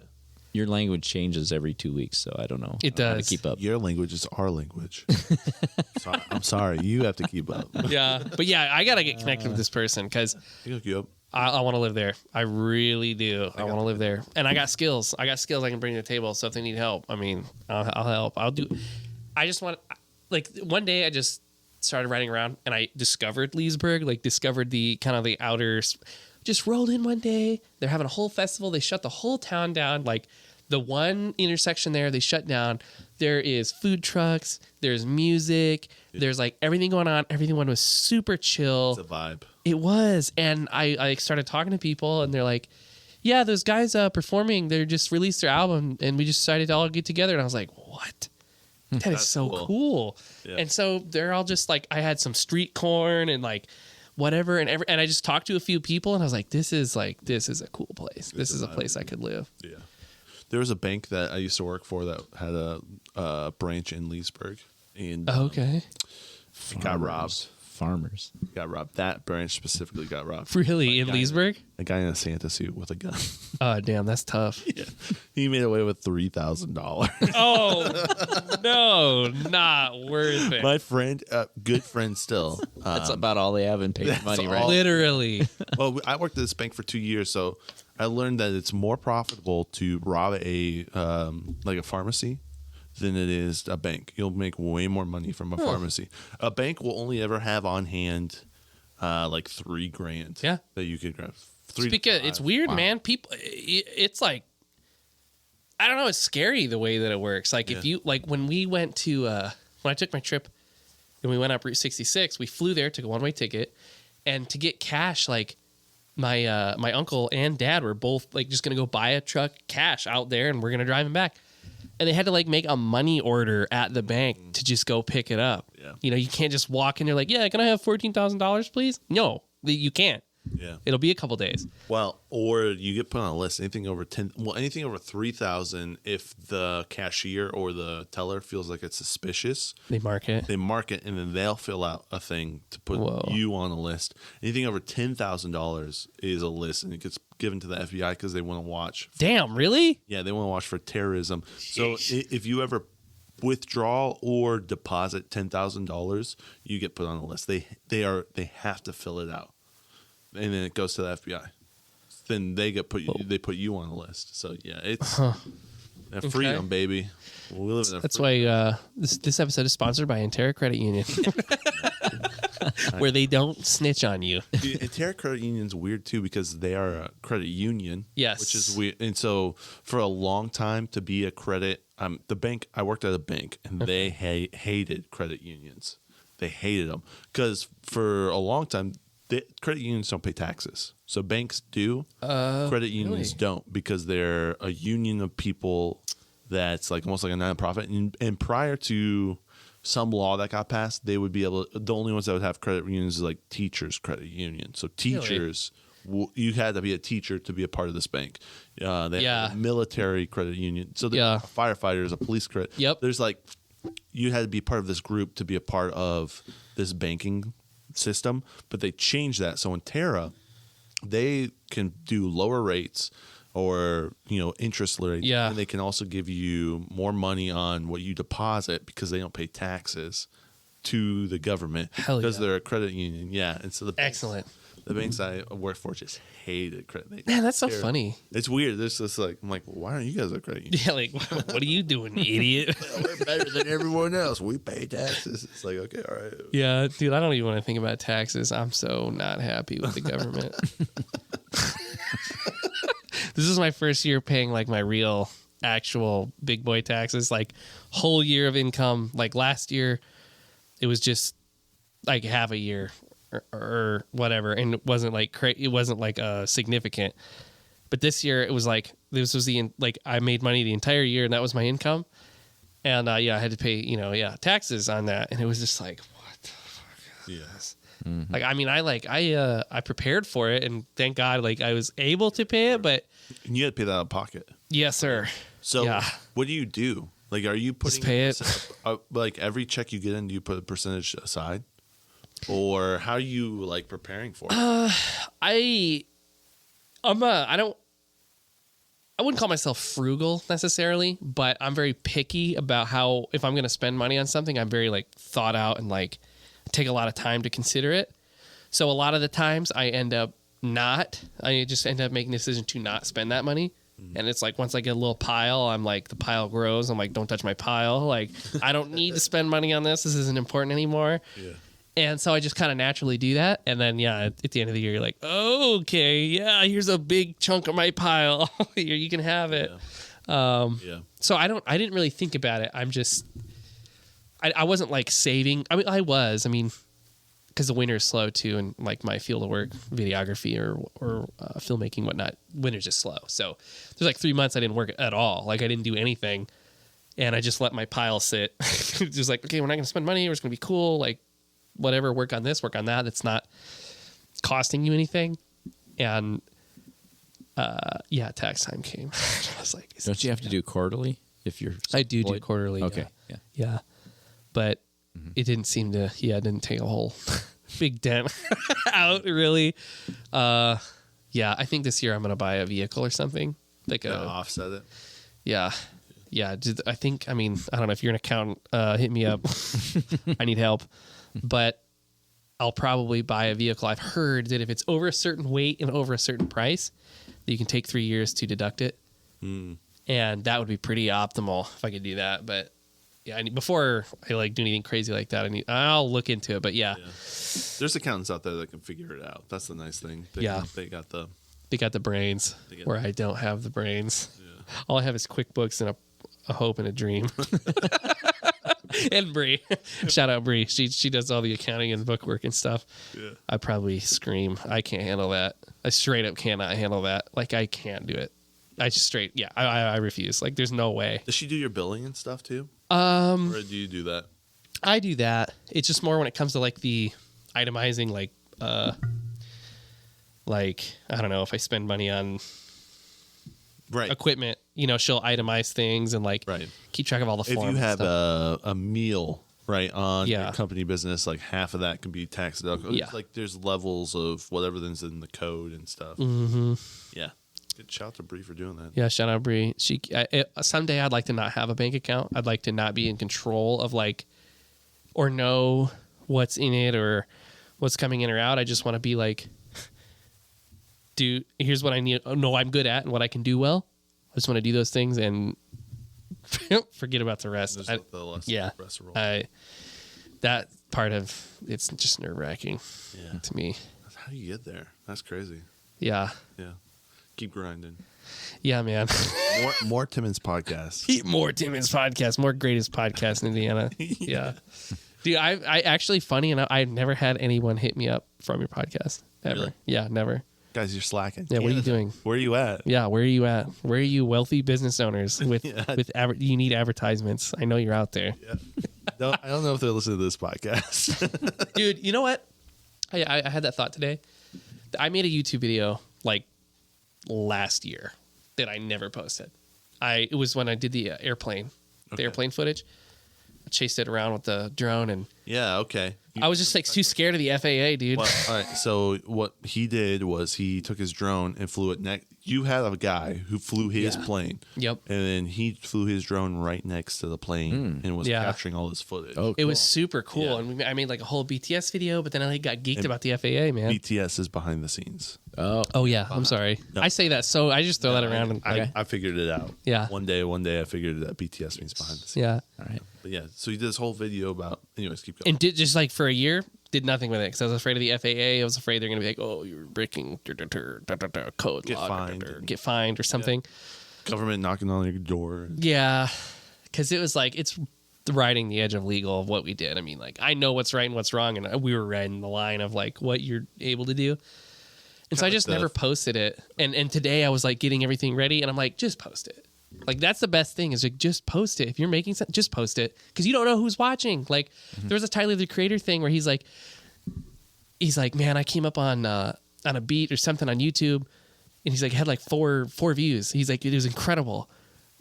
your language changes every 2 weeks, so I don't know. It how to does. keep up. Your language is our language. I'm sorry. You have to keep up. Yeah. But yeah, I got to get connected with this person because I hook you up. I want to live there. I really do. I want to live there. And I got skills. I can bring to the table. So if they need help, I mean, I'll help. I just want, like, one day I just started riding around and I discovered Leesburg, like discovered the kind of the outer, just rolled in one day. They're having a whole festival. They shut the whole town down. Like the one intersection there, they shut down. There is food trucks. There's music. There's like everything going on. Everyone was super chill. It's a vibe. It was. And I started talking to people and they're like, yeah, those guys performing, they just released their album and we just decided to all get together. And I was like, what? That is That's so cool. Yeah. And so they're all just like, I had some street corn and like whatever. And I just talked to a few people and I was like, this is a cool place. This is a place I could live. Yeah. There was a bank that I used to work for that had a branch in Leesburg, and Okay. it got robbed. Farmers. Got robbed. That branch specifically got robbed. Really? In guy- Leesburg? A guy in a Santa suit with a gun. Oh, damn. That's tough. Yeah. He made away with $3,000. Oh, no, not worth it. My friend, good friend still. That's about all they have in paper that's money, all- right? Literally. Well, I worked at this bank for 2 years, so I learned that it's more profitable to rob a pharmacy than it is a bank. You'll make way more money from a pharmacy. A bank will only ever have on hand like $3,000. Yeah. That you could grab. It's weird, man. People, it's like, I don't know. It's scary the way that it works. Like if you, like when we went to, when I took my trip and we went up Route 66, we flew there, took a one-way ticket, and to get cash, like my uncle and dad were both like just going to go buy a truck cash out there and we're going to drive him back. And they had to like make a money order at the bank to just go pick it up. Yeah. You know, you can't just walk in there like, yeah, can I have $14,000, please? No, You can't. Yeah. It'll be a couple days. Well, or you get put on a list. Anything over 10, well, anything over 3,000. If the cashier or the teller feels like it's suspicious, They mark it. and then they'll fill out a thing to put you on a list. Anything over $10,000 is a list, and it gets given to the FBI because they want to watch. Damn, really? Yeah, they want to watch for terrorism. So if you ever withdraw or deposit $10,000, you get put on the list. They have to fill it out. And then it goes to the FBI. Then they put you on the list. So yeah, it's freedom, baby. We live in That's why this episode is sponsored by Intera Credit Union, where they don't snitch on you. Dude, Intera Credit Union's weird too because they are a credit union. Yes, which is weird. And so for a long time to be a credit, the bank I worked at a bank, and they hated credit unions. They hated them because for a long time. Credit unions don't pay taxes. So banks do. Credit unions don't because they're a union of people that's like almost like a nonprofit. And prior to some law that got passed, they would be able to, the only ones that would have credit unions is like teachers' credit union. So teachers, you had to be a teacher to be a part of this bank. They have a military credit union. So the firefighters, a police credit. Yep. There's like, you had to be part of this group to be a part of this banking system, but they changed that. So in Terra, they can do lower rates or interest rates, and they can also give you more money on what you deposit because they don't pay taxes to the government because they're a credit union. Yeah, and so the banks I work for just hated credit. Man, that's so funny. It's weird. There's just like, I'm like, why aren't you guys a credit union? Yeah, like, what are you doing, idiot? We're better than everyone else. We pay taxes. It's like, okay, all right. Yeah, dude, I don't even want to think about taxes. I'm so not happy with the government. This is my first year paying like my real, actual big boy taxes, like whole year of income. Like last year, it was just like half a year. Or whatever, and it wasn't like significant. But this year it was like this was I made money the entire year, and that was my income. And I had to pay taxes on that, and it was just like, what the fuck is this? Mm-hmm. Like, I mean, I prepared for it, and thank God I was able to pay it, but and you had to pay that out of pocket. Yes, sir. So what do you do? Like, are you putting just pay it? Like every check you get in, do you put a percentage aside? Or how are you preparing for it? I wouldn't call myself frugal necessarily, but I'm very picky about if I'm going to spend money on something, I'm very thought out and take a lot of time to consider it. So a lot of the times I just end up making the decision to not spend that money. Mm-hmm. And it's once I get a little pile, I'm the pile grows. I'm don't touch my pile. I don't need to spend money on this. This isn't important anymore. Yeah. And so I just kind of naturally do that. And then, at the end of the year, you're like, oh, okay, here's a big chunk of my pile. Here, you can have it. Yeah. So I didn't really think about it. I'm just, I wasn't saving. I mean, I was, because the winter is slow too. And my field of work, videography or filmmaking, whatnot, winter's just slow. So there's 3 months I didn't work at all. I didn't do anything. And I just let my pile sit. Just okay, we're not going to spend money. We're just going to be cool. Whatever, work on this, work on that. It's not costing you anything. And tax time came. I was like, don't you have to do quarterly if you're I do quarterly. Okay. Yeah. But it didn't seem to, it didn't take a whole big dent out really. I think this year I'm going to buy a vehicle or something. Offset it. Yeah. Yeah. I think, I don't know if you're an accountant, hit me up. I need help. But I'll probably buy a vehicle. I've heard that if it's over a certain weight and over a certain price, that you can take 3 years to deduct it. Mm. And that would be pretty optimal if I could do that. But before I do anything crazy like that, I'll look into it. But there's accountants out there that can figure it out. That's the nice thing. They got the brains where I don't have the brains. Yeah. All I have is QuickBooks and a hope and a dream. And Bree, shout out Bree. She does all the accounting and bookwork and stuff. Yeah. I probably scream. I can't handle that. I straight up cannot handle that. I can't do it. I just I refuse. There's no way. Does she do your billing and stuff too? Or do you do that? I do that. It's just more when it comes to the itemizing, like, I don't know, if I spend money on Right. equipment, she'll itemize things and like Right. keep track of all the If forms. you and have stuff. a meal, right, on Yeah. your company business, like half of that can be tax deductible. Yeah. Like there's levels of whatever that's in the code and stuff. Mm-hmm. Yeah. Good shout out to Bree for doing that. Yeah, shout out Bree. Someday I'd like to not have a bank account. I'd like to not be in control of like, or know what's in it or what's coming in or out. I just want to be like, here's what I know I'm good at and what I can do well. I just want to do those things and forget about the rest. Just let the rest roll. That part of it's just nerve wracking Yeah. to me. How do you get there? That's crazy. Yeah. Yeah. Keep grinding. Yeah, man. More Timonspodcast. More Timonspodcast, more greatest podcast in Indiana. Yeah. Dude, I actually, funny enough, I've never had anyone hit me up from your podcast ever. Really? Yeah, never. Guys, you're slacking. Yeah, what are you doing? Where are you at? Yeah, where are you at? Where are you wealthy business owners with Yeah. you need advertisements? I know you're out there. Yeah. I don't know if they're listening to this podcast. Dude, you know what? I had that thought today. I made a YouTube video like last year that I never posted. It was when I did the airplane footage. I chased it around with the drone and Yeah, okay. I was just like too scared of the FAA, dude. Well, all right. So what he did was he took his drone and flew it next. You had a guy who flew his plane. Yep. And then he flew his drone right next to the plane and was Yeah. capturing all this footage. Oh, It was super cool, Yeah. and I made like a whole BTS video, but then I got geeked about the FAA, man. BTS is behind the scenes. Oh yeah, I'm sorry. No. I say that, so I just throw that around. And I figured it out. Yeah. One day I figured that BTS means behind the scenes. yeah, all right. But yeah, so he did this whole video about. Anyways, keep going. and did just like for a year, did nothing with it because I was afraid of the FAA. I was afraid they're gonna be like, oh, you're breaking code, Get law, fined. get fined or something. Government knocking on your door. Yeah, because it was like it's riding the edge of legal of what we did. I mean, like I know what's right and what's wrong, and we were riding the line of like what you're able to do. And so I just never posted it. And today I was like getting everything ready, and I'm like, just post it. Like that's the best thing is like just post it. If you're making something, just post it because you don't know who's watching. Like there was a Tyler the Creator thing where he's like, man, I came up on a beat or something on YouTube, and he's like had like four views. He's like, it was incredible.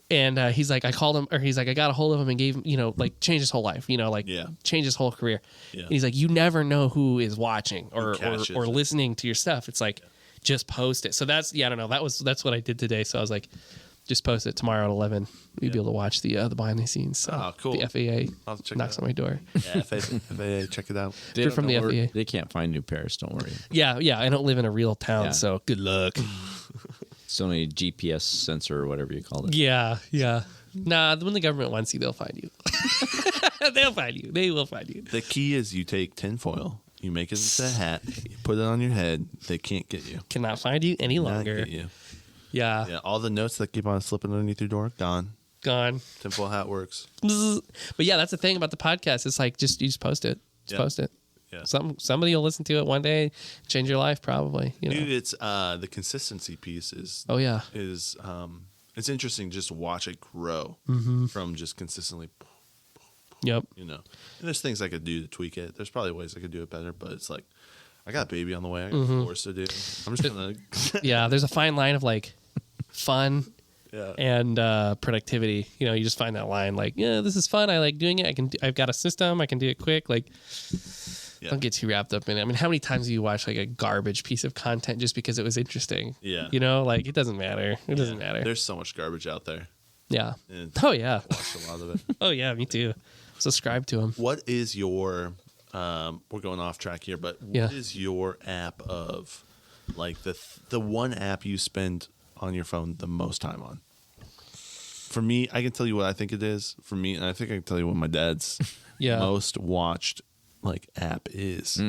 And he's like, I called him, or he's like, I got a hold of him and gave him, like changed his whole life, changed his whole career. Yeah. And he's like, you never know who is watching or catches or it. listening to your stuff. It's like, just post it. So that's, I don't know. That's what I did today. So I was like, just post it tomorrow at 11. We'd be able to watch the behind the scenes. So Oh, cool. The I'll FAA have to check knocks that on my door. Yeah, FAA, check it out. They They're don't from know the where- FAA. They can't find new Paris. Don't worry. Yeah. I don't live in a real town, Yeah. so good luck. It's only GPS sensor or whatever you call it. Yeah. Nah, when the government wants you, they'll find you. They'll find you. They will find you. The key is you take tinfoil, you make it into a hat, you put it on your head. They can't get you. Cannot find you any Not longer. get you. Yeah. Yeah, all the notes that keep on slipping underneath your door, gone. Gone. Tinfoil hat works. Bzz. But yeah, that's the thing about the podcast. It's like you just post it. Just Yeah. post it. Yeah. Somebody will listen to it one day, change your life probably. Dude, it's the consistency piece is Oh yeah. It's interesting just to watch it grow from just consistently, Yep. And there's things I could do to tweak it. There's probably ways I could do it better, but it's like I got a baby on the way. I got floors to do. I'm just gonna Yeah. There's a fine line of like fun yeah. and productivity. You just find that line like, yeah, this is fun. I like doing it. I've got a system. I can do it quick. Like, Yeah. don't get too wrapped up in it. I mean, how many times do you watch like a garbage piece of content just because it was interesting? Yeah. Like it doesn't matter. It doesn't matter. There's so much garbage out there. Yeah. And Oh yeah. watched a lot of it. Oh yeah. Me too. Subscribe to him. What is your we're going off track here, but what is Yeah. your app of like the one app you spend on your phone the most time on? For me, I can tell you what I think it is. For me, and I think I can tell you what my dad's Yeah. most watched like app is.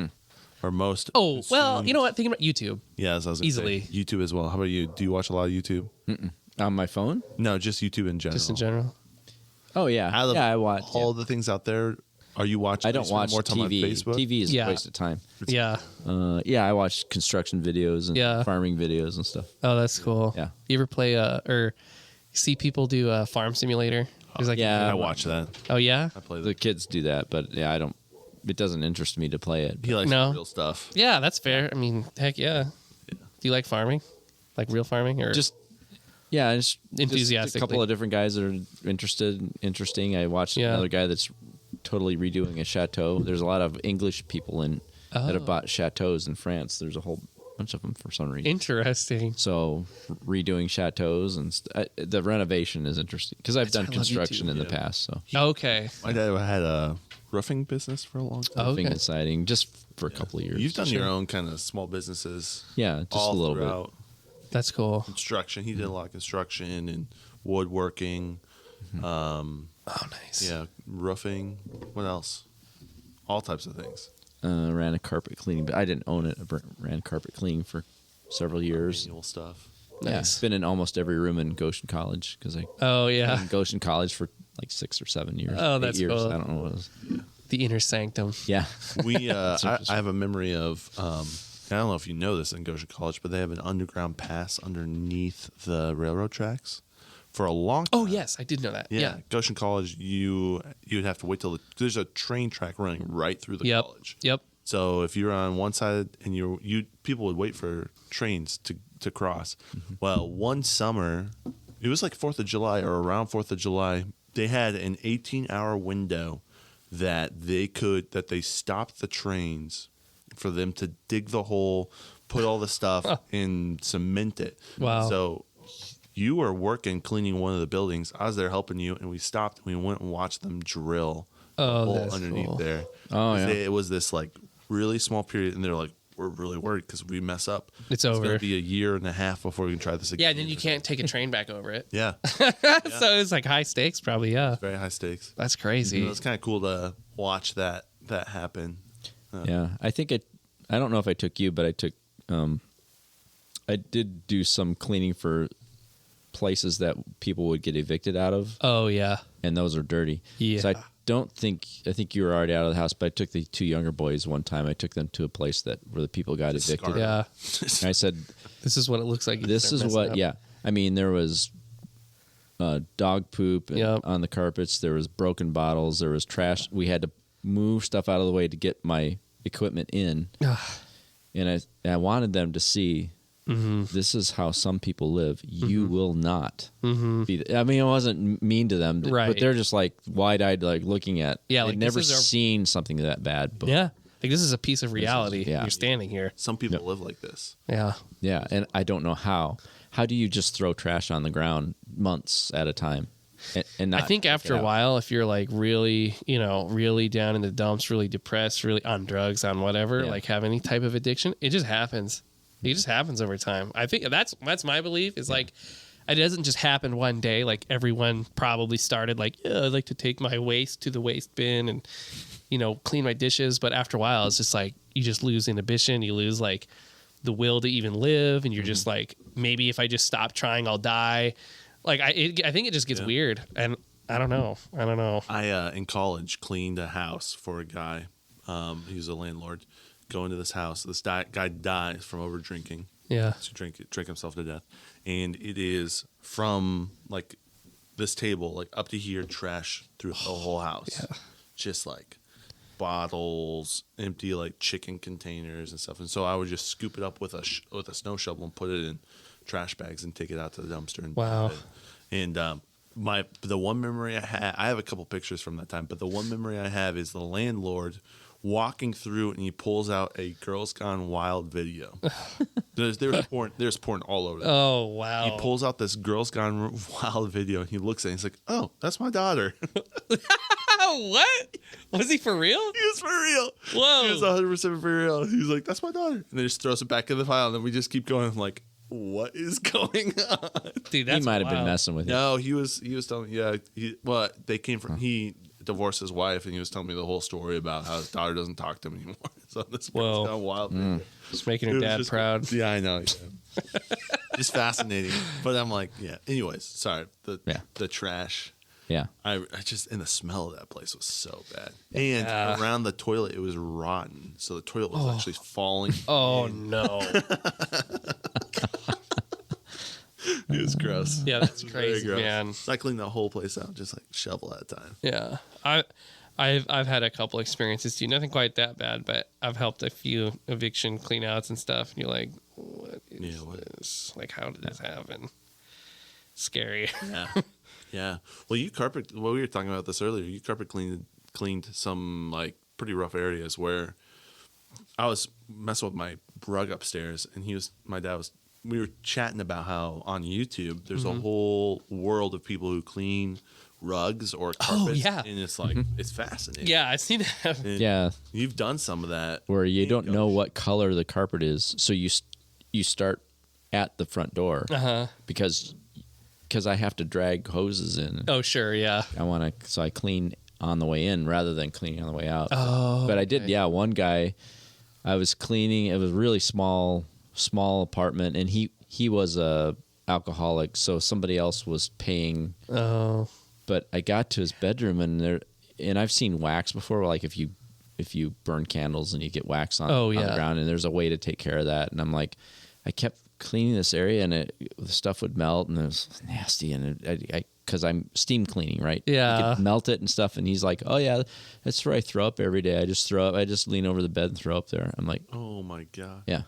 Or most Oh well, consumed. you know what? Thinking about YouTube. Yeah, as I was gonna Easily. say, YouTube as well. How about you? Do you watch a lot of YouTube? On my phone? No, just YouTube in general. Just in general. Oh yeah. Out of Yeah, I watch. all the things out there. Are you watching? I don't watch more time TV. on Facebook. TV is Yeah. a waste of time. Yeah. Yeah, I watch construction videos and Yeah. farming videos and stuff. Oh, that's cool. Yeah. You ever play or see people do a farm simulator? There's like Yeah. I watch that. Oh yeah. I play The that. kids do that, but yeah, I don't. It doesn't interest me to play it. He likes No. real stuff. Yeah, that's fair. I mean, heck yeah. Do you like farming? Like real farming, or Just enthusiastically? a couple of different guys that are interesting. I watched another guy that's totally redoing a chateau. There's a lot of English people that have bought chateaus in France. There's a whole bunch of them for some reason. Interesting. So redoing chateaux and the renovation is interesting because I've done construction in the past. So Okay. My dad had a roofing business for a long time. roofing and siding just for a couple of years. You've done your own kind of small businesses. Yeah, just all a little throughout. bit. That's cool. Construction. He did a lot of construction and woodworking. Oh, nice. Yeah, roofing. What else? All types of things. Ran a carpet cleaning, but I didn't own it. I ran carpet cleaning for several years. Manual stuff. Yeah, Nice. been in almost every room in Goshen College because I Oh, was yeah. in Goshen College for like 6 or 7 years. Oh, 8 that's years. cool. I don't know what it was. The inner sanctum. Yeah, We, I have a memory of, I don't know if you know this in Goshen College, but they have an underground pass underneath the railroad tracks for a long time. Oh, yes. I did know that. Yeah. Goshen College, you'd have to wait till there's a train track running right through the Yep. college. Yep. So if you're on one side and people would wait for trains to cross. Well, one summer, it was like 4th of July or around 4th of July, they had an 18-hour window that they stopped the trains for them to dig the hole, put all the stuff and cement it. Wow. So you were working cleaning one of the buildings. I was there helping you, and we stopped and we went and watched them drill Oh, a hole that's underneath cool. there. Oh, yeah. It was this like really small period, and they're like, we're really worried because we mess up. It's going over. to be a year and a half before we can try this again. Yeah, and then you can't take a train back over it. Yeah, So it's like high stakes, probably. Yeah. very high stakes. That's crazy. It's kind of cool to watch that happen. yeah. I think I don't know if I took you, but I took. I did do some cleaning for places that people would get evicted out of, Oh, yeah. and those are dirty. Yeah. So I think you were already out of the house, but I took the 2 younger boys one time. I took them to a place where the people got evicted. Scarlet. Yeah. And I said, This is what it looks like. this is what, yeah. I mean, there was dog poop Yep. on the carpets. There was broken bottles. There was trash. We had to move stuff out of the way to get my equipment in. And I wanted them to see this is how some people live. You will not be. I mean, it wasn't mean to them, Right. but they're just like wide-eyed, like looking at. Yeah, they'd like, never this is our- seen something that bad. But Yeah. Like, this is a piece of reality. yeah. You're standing here. Some people live like this. Yeah. yeah, and I don't know how. How do you just throw trash on the ground months at a time? And not I think take it after a out? while, if you're like really, really down in the dumps, really depressed, really on drugs, on whatever, Yeah. like have any type of addiction, it just happens. It just happens over time. I think that's my belief is like, it doesn't just happen one day. Like everyone probably started like, yeah, I'd like to take my waste to the waste bin and, clean my dishes. But after a while, it's just like, you just lose inhibition. You lose like the will to even live. And you're just like, maybe if I just stop trying, I'll die. Like I think it just gets weird, and I don't know. I in college cleaned a house for a guy. He was a landlord. Go into this house. This guy dies from over drinking. Yeah. To drink himself to death, and it is from like this table like up to here, trash through the whole house. Yeah. Just like bottles, empty like chicken containers and stuff. And so I would just scoop it up with a snow shovel and put it in trash bags and take it out to the dumpster. And Wow. And the one memory I have a couple pictures from that time, but the one memory I have is the landlord walking through and he pulls out a Girls Gone Wild video. There's porn all over. Oh wow. He pulls out this Girls Gone Wild video and he looks at it and he's like, "Oh, that's my daughter." What? Was he for real? He was for real. Whoa. He was 100% for real. He was like, "That's my daughter," and then just throws it back in the file, and then we just keep going. I'm like, what is going on? Dude, that's He might have been wild. messing with you. No, he was telling me, yeah. They came from, he divorced his wife, and he was telling me the whole story about how his daughter doesn't talk to him anymore. So this Whoa. Girls Gone Wild video. Just making It her was dad just- proud. Yeah, I know. Yeah. Just fascinating. But I'm like, yeah. Anyways, sorry. The trash. Yeah. I just, and the smell of that place was so bad. And around the toilet, it was rotten. So the toilet was actually falling. Oh no. It was gross. Yeah, that's Very crazy, gross. man. So I cleaned the whole place out, just like shovel at a time. Yeah. I've had a couple experiences too. Nothing quite that bad, but I've helped a few eviction clean outs and stuff. And you're like, what Yeah, what? Like, how did this happen? Scary. Yeah. Yeah. Well, we were talking about this earlier. You carpet cleaned some like pretty rough areas where I was messing with my rug upstairs, and we were chatting about how on YouTube there's a whole world of people who clean rugs or carpets. yeah. And it's like, it's fascinating. Yeah, I've seen that. And Yeah. you've done some of that. Where you don't know gosh. what color the carpet is, so you start at the front door because I have to drag hoses in. Oh, sure, yeah. So I clean on the way in rather than cleaning on the way out. Oh, but I did. Yeah, one guy, I was cleaning. It was a really small apartment, and he was a alcoholic, so somebody else was paying. Oh. But I got to his bedroom, and I've seen wax before, like if you burn candles and you get wax on the ground, and there's a way to take care of that. And I'm like, I kept cleaning this area, and the stuff would melt, and it was nasty. And because I'm steam cleaning, right? Yeah. You could melt it and stuff. And he's like, oh yeah, that's where I throw up every day. I just throw up. I just lean over the bed and throw up there. I'm like, Oh my God. yeah.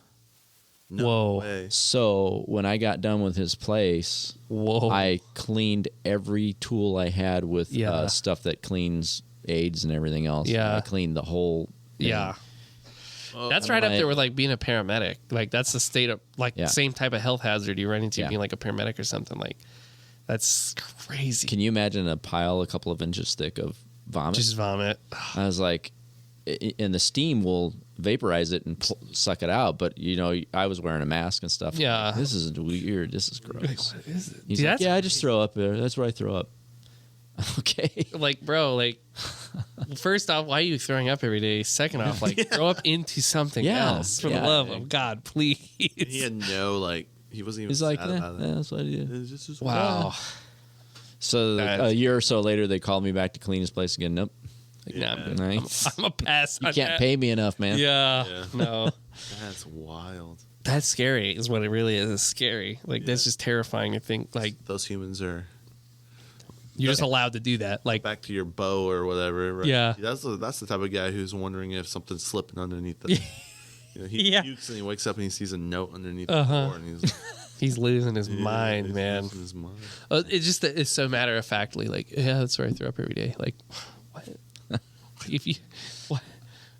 No Whoa. way. So when I got done with his place, I cleaned every tool I had with stuff that cleans AIDS and everything else. Yeah. I cleaned the whole thing. Yeah. That's right up there with like being a paramedic. Like that's the state of like same type of health hazard you run into being like a paramedic or something. Like that's crazy. Can you imagine a pile a couple of inches thick of vomit? Just vomit. I was like, and the steam will vaporize it and suck it out. But I was wearing a mask and stuff. Yeah. Like, this is weird. This is gross. Like, what is it? He's like, I just throw up there. That's where I throw up. Okay. Like, bro, like, first off, why are you throwing up every day? Second off, like, throw up into something else. For the love of God, please. He had no, like, he wasn't even He's like, sad about that. that's what I do. It's just Wow. So a year or so later, they called me back to clean his place again. Nope. Like, nah, Yeah. I'm, Nice. I'm a pass. You on can't that. pay me enough, man. Yeah. No. That's wild. That's scary, is what it really is. It's scary. Like, that's just terrifying to think, like, Those humans are you're just allowed to do that. Like, back to your bow or whatever. Right? Yeah. That's the type of guy who's wondering if something's slipping underneath the. He pukes and he wakes up and he sees a note underneath the door and he's like, he's losing his mind, he's man. losing his mind. It's so matter of factly, like, yeah, that's where I throw up every day. Like, what? If you, what?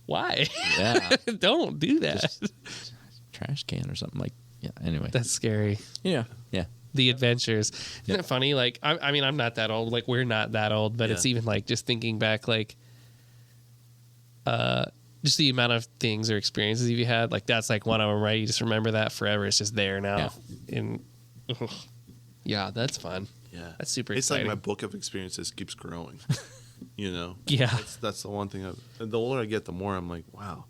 Why? Yeah. Don't do that. Just trash can or something like. Yeah. Anyway. That's scary. Yeah. Yeah. The adventures. Isn't it funny? Like, I mean, I'm not that old. Like, we're not that old, but it's even like just thinking back, like, just the amount of things or experiences you've had. Like, that's like one of them, right? You just remember that forever. It's just there now. Yeah. And yeah, that's fun. Yeah, That's super It's exciting. like my book of experiences keeps growing. Yeah. that's the one thing. The older I get, the more I'm like, wow.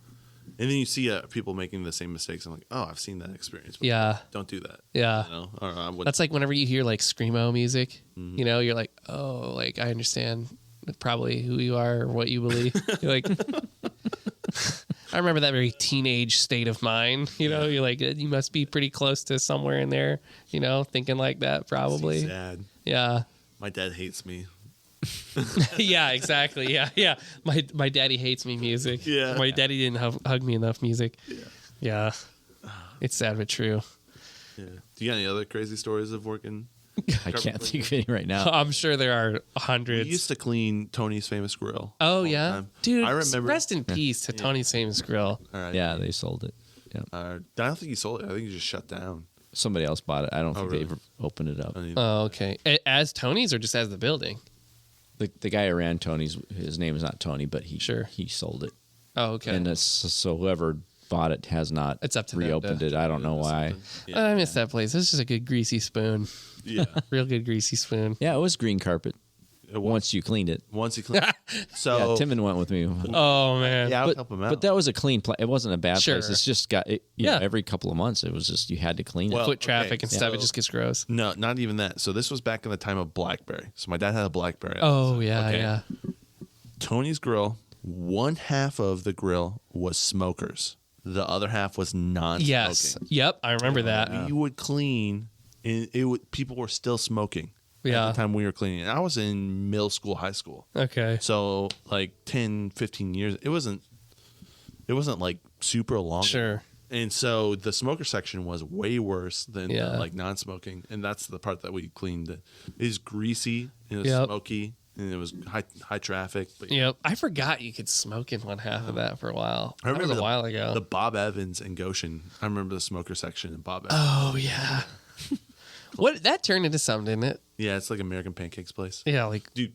And then you see people making the same mistakes. I'm like, oh, I've seen that experience before. Yeah. Don't do that. Yeah. You know? Or I wouldn't. That's like whenever you hear like screamo music, Mm-hmm. you know, you're like, oh, like I understand probably who you are or what you believe. You're like, I remember that very teenage state of mind. You know, you're like, you must be pretty close to somewhere in there. You know, thinking like that probably. sad. Yeah. My dad hates me. Yeah, exactly. Yeah. My daddy hates me music. Yeah. My daddy didn't hug me enough music. Yeah. It's sad but true. Yeah. Do you got any other crazy stories of working? I can't think of any right now. I'm sure there are hundreds. We used to clean Tony's Famous Grill. Oh all the yeah, time. dude. I remember. Rest in peace to Tony's Famous Grill. All right. Yeah, they sold it. Yeah. I don't think he sold it. I think he just shut down. Somebody else bought it. I don't think really? they've opened it up. I mean, Oh, okay. As Tony's or just as the building? The guy who ran Tony's, his name is not Tony, but he Sure. he sold it. Oh, okay. And so whoever bought it has not It's up to them reopened to- it. I don't know why. something. Yeah. I miss that place. It's just a good greasy spoon. Yeah. Real good greasy spoon. Yeah, it was green carpet It was- once you cleaned it. Once he cleaned. So Yeah, Timon went with me. Oh man. yeah, I would But, help him out. but that was a clean place. It wasn't a bad Sure. place. It's just got it, Yeah. every couple of months. It was just you had to clean it. Well, Foot traffic okay, and stuff. so- It just gets gross. No, not even that. So this was back in the time of BlackBerry. So my dad had a BlackBerry. Oh yeah, Okay. yeah. Tony's Grill. One half of the grill was smokers. The other half was non-smoking. Yes. Yep. I remember that. We would clean, and people were still smoking. Yeah. At the time we were cleaning. And I was in middle school, high school. Okay. So like 10, 15 years. It wasn't like super long. Sure. And so the smoker section was way worse than Yeah. like non-smoking, and that's the part that we cleaned. It is greasy, and it was Yep. smoky, and it was high traffic. But Yep. I forgot you could smoke in one half of that for a while. I That was remember a while ago. the Bob Evans and Goshen. I remember the smoker section in Bob Evans. Oh yeah. What that turned into something, didn't it? Yeah, it's like American Pancakes place. Yeah, like Dude,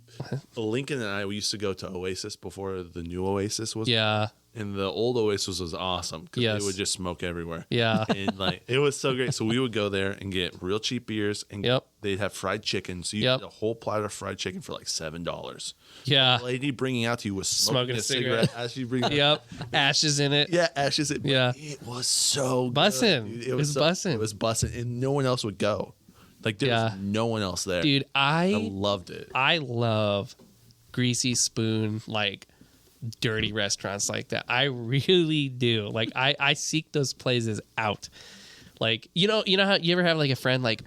Lincoln and I we used to go to Oasis before the new Oasis was. yeah, And the old Oasis was awesome because Yes. they would just smoke everywhere. yeah. And like it was so great. So we would go there and get real cheap beers, and Yep. they'd have fried chicken. So you Yep. get a whole platter of fried chicken for like $7. Yeah. The lady bringing out to you was smoking a cigarette as she brings. Yep. Ashes in it. Yeah, ashes. Yeah. It was so Bussin'. good, dude. It was so- bussin'. It was bussin', and no one else would go. Like there Yeah. was no one else there. Dude, I loved it. I love greasy spoon, like dirty restaurants like that. I really do. Like I seek those places out. Like you know how you ever have like a friend like,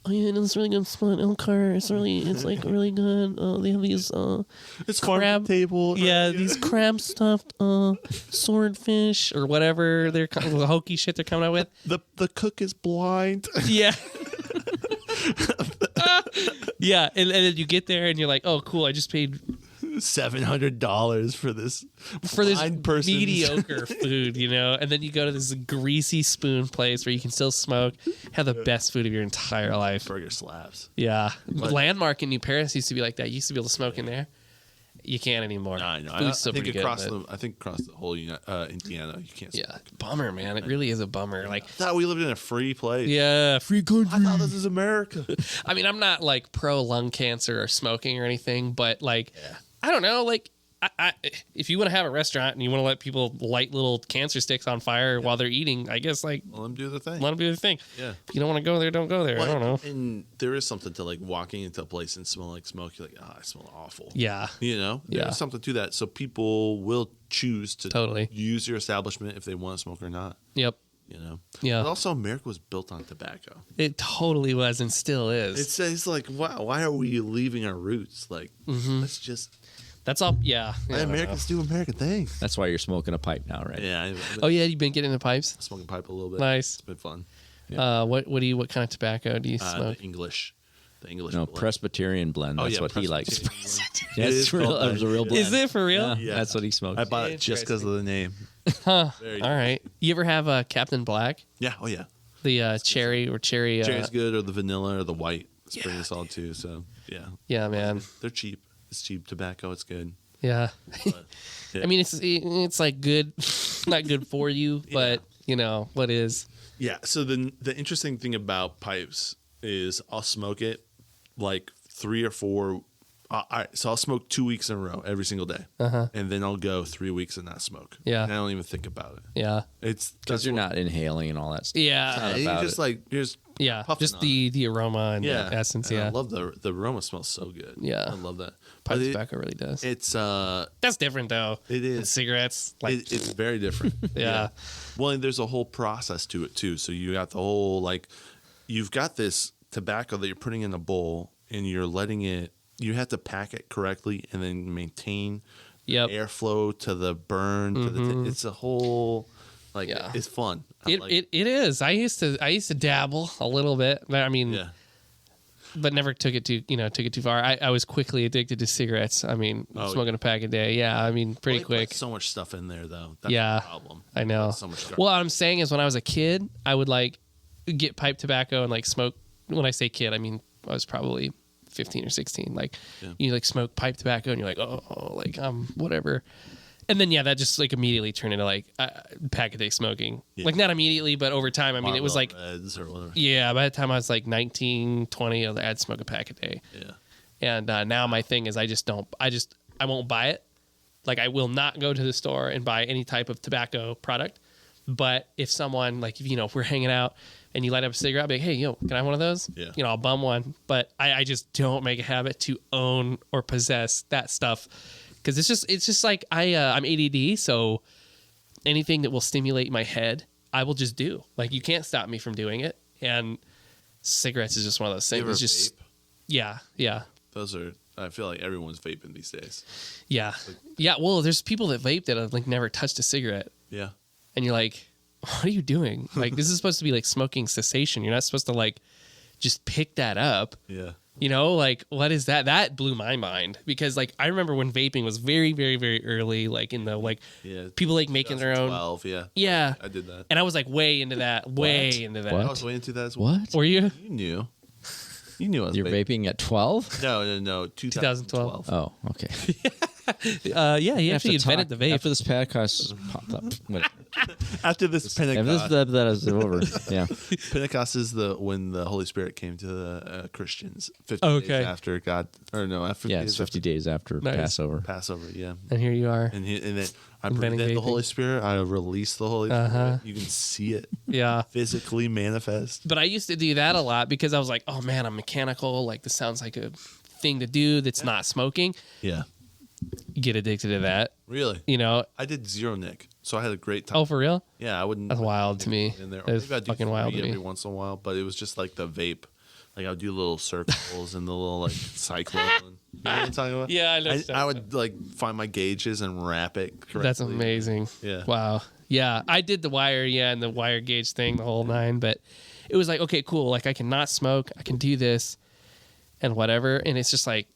oh yeah, it's really good spot in Elkhart. It's like really good. They have these It's farm crab table. Yeah, these crab stuffed swordfish or whatever they're the hokey shit they're coming out with. The cook is blind. Yeah. Yeah, and then you get there and you're like, oh, cool, I just paid $700 for this blind person. mediocre food, you know? And then you go to this greasy spoon place where you can still smoke, have the best food of your entire life. Burger slaps. Yeah. Landmark in New Paris used to be like that. You used to be able to smoke in there. You can't anymore. I know. Food's I still think pretty across good. I think across the whole Indiana, you can't. Yeah. Bummer, man. It really is a bummer. Like, I thought we lived in a free place. yeah, free country. I thought this is America. I mean, I'm not like pro lung cancer or smoking or anything, but like, I don't know. Like, I if you want to have a restaurant and you want to let people light little cancer sticks on fire while they're eating, I guess like Let them do the thing. let them do their thing. Yeah. If you don't want to go there, don't go there. I don't know. And there is something to like walking into a place and smell like smoke. You're like, I smell awful. Yeah. You know, Yeah. there's something to that. So people will choose to Totally. use your establishment if they want to smoke or not. Yep. You know. Yeah. But also, America was built on tobacco. It totally was and still is. It's like, wow, why are we leaving our roots? Like, Mm-hmm. let's just That's all. Yeah. Yeah, I let don't Americans do American things. That's why you're smoking a pipe now, right? Yeah. I've know. been Oh yeah, you've been getting into pipes. smoking pipe a little bit. Nice. It's been fun. What kind of tobacco do you smoke? The English. No, blend. Presbyterian blend. Oh, That's yeah, what he likes. Presbyterian blend. Yeah, It it's is real. called It was a real that. blend. Is it for real? Yeah, Yeah. that's what he smokes. I bought it just because of the name. Huh. Very All right. You ever have Captain Black? Yeah. Oh yeah. The cherry or cherry. Cherry's good, or the vanilla, or the white. It's pretty solid too. So yeah, Yeah, man. they're cheap. It's cheap tobacco. It's good. Yeah. But, yeah. I mean, it's like good, not good for you, but you know what is. Yeah. So the interesting thing about pipes is I'll smoke it like 3 or 4. All right. So I'll smoke 2 weeks in a row every single day, and then I'll go 3 weeks and not smoke. Yeah. And I don't even think about it. Yeah. It's Because you're not inhaling and all that stuff. Yeah. You're about just it. like you're just Yeah. puffing Just on the aroma and yeah the essence. And Yeah. I love the aroma. Smells so good. Yeah. I love that. Pipe But tobacco really does. It's That's different though. It is. than cigarettes. Like it's very different. Yeah. Well, and there's a whole process to it too. So you got the whole like, you've got this tobacco that you're putting in a bowl, and you're letting it. You have to pack it correctly, and then maintain Yep. airflow to the burn. To the it's a whole like Yeah. it's fun. It is. I used to dabble a little bit. I mean, yeah. but never took it too far. I was quickly addicted to cigarettes. I mean, smoking a pack a day. Yeah, I mean, pretty Well, they put quick. so much stuff in there though. That's Yeah. the problem. I know. So much garbage. Well, what I'm saying is when I was a kid, I would like get pipe tobacco and like smoke. When I say kid, I mean I was probably 15 or 16. Like you like smoke pipe tobacco and you're like, oh, like whatever. And then that just like immediately turned into like pack a day smoking. Yeah. Like not immediately, but over time. I mean, it was like Reds or whatever. yeah. By the time I was like 19, 20, I'd smoke a pack a day. Yeah. And now my thing is I won't buy it. Like I will not go to the store and buy any type of tobacco product. But if someone like, if we're hanging out and you light up a cigarette, I'll be like, hey, can I have one of those? Yeah. I'll bum one. But I just don't make a habit to own or possess that stuff. Because it's just like I'm ADD. So anything that will stimulate my head, I will just do. Like you can't stop me from doing it. And cigarettes is just one of those You things. ever It's just, vape? yeah. Those are. I feel like everyone's vaping these days. Yeah. Yeah. Well, there's people that vape that have like never touched a cigarette. Yeah. And you're like, what are you doing? Like, this is supposed to be like smoking cessation. You're not supposed to like just pick that up. Yeah. You know, like, what is that? That blew my mind because, like, I remember when vaping was very, very, very early, like, in the, like, people, like, making their own. 12, yeah. Yeah. I did that. And I was, like, way into that. Way into that. What? I was way into that as well. What? Were you? You knew. You knew I was You're vaping at 12? No. 2012. Oh, okay. Yeah, he actually Have to invented talk the vape. after this podcast popped up. After this Pentecost. That is over. Yeah. Pentecost is when the Holy Spirit came to the Christians 50 Okay. days after God, or no, after Yeah, it's 50 days after Nice. Passover, yeah. And here you are. And then I Inventing breathed in the vaping. Holy Spirit. I released the Holy Spirit. You can see it Yeah. physically manifest. But I used to do that a lot because I was like, oh, man, I'm mechanical. Like, this sounds like a thing to do that's not smoking. Yeah, You get addicted to that, really. you know? I did zero Nick, so I had a great time. Oh, for real? Yeah, I wouldn't. That's wild to me. In there. That is Maybe I'd do fucking wild to 3 me. every once in a while, but it was just like the vape. Like I would do little circles and the little like cyclone. You know what I'm talking about? Yeah, I know. I would like find my gauges and wrap it correctly. That's amazing. Yeah. Wow. Yeah, I did the wire, and the wire gauge thing, the whole nine. But it was like, okay, cool. Like I can not smoke, I can do this, and whatever. And it's just like,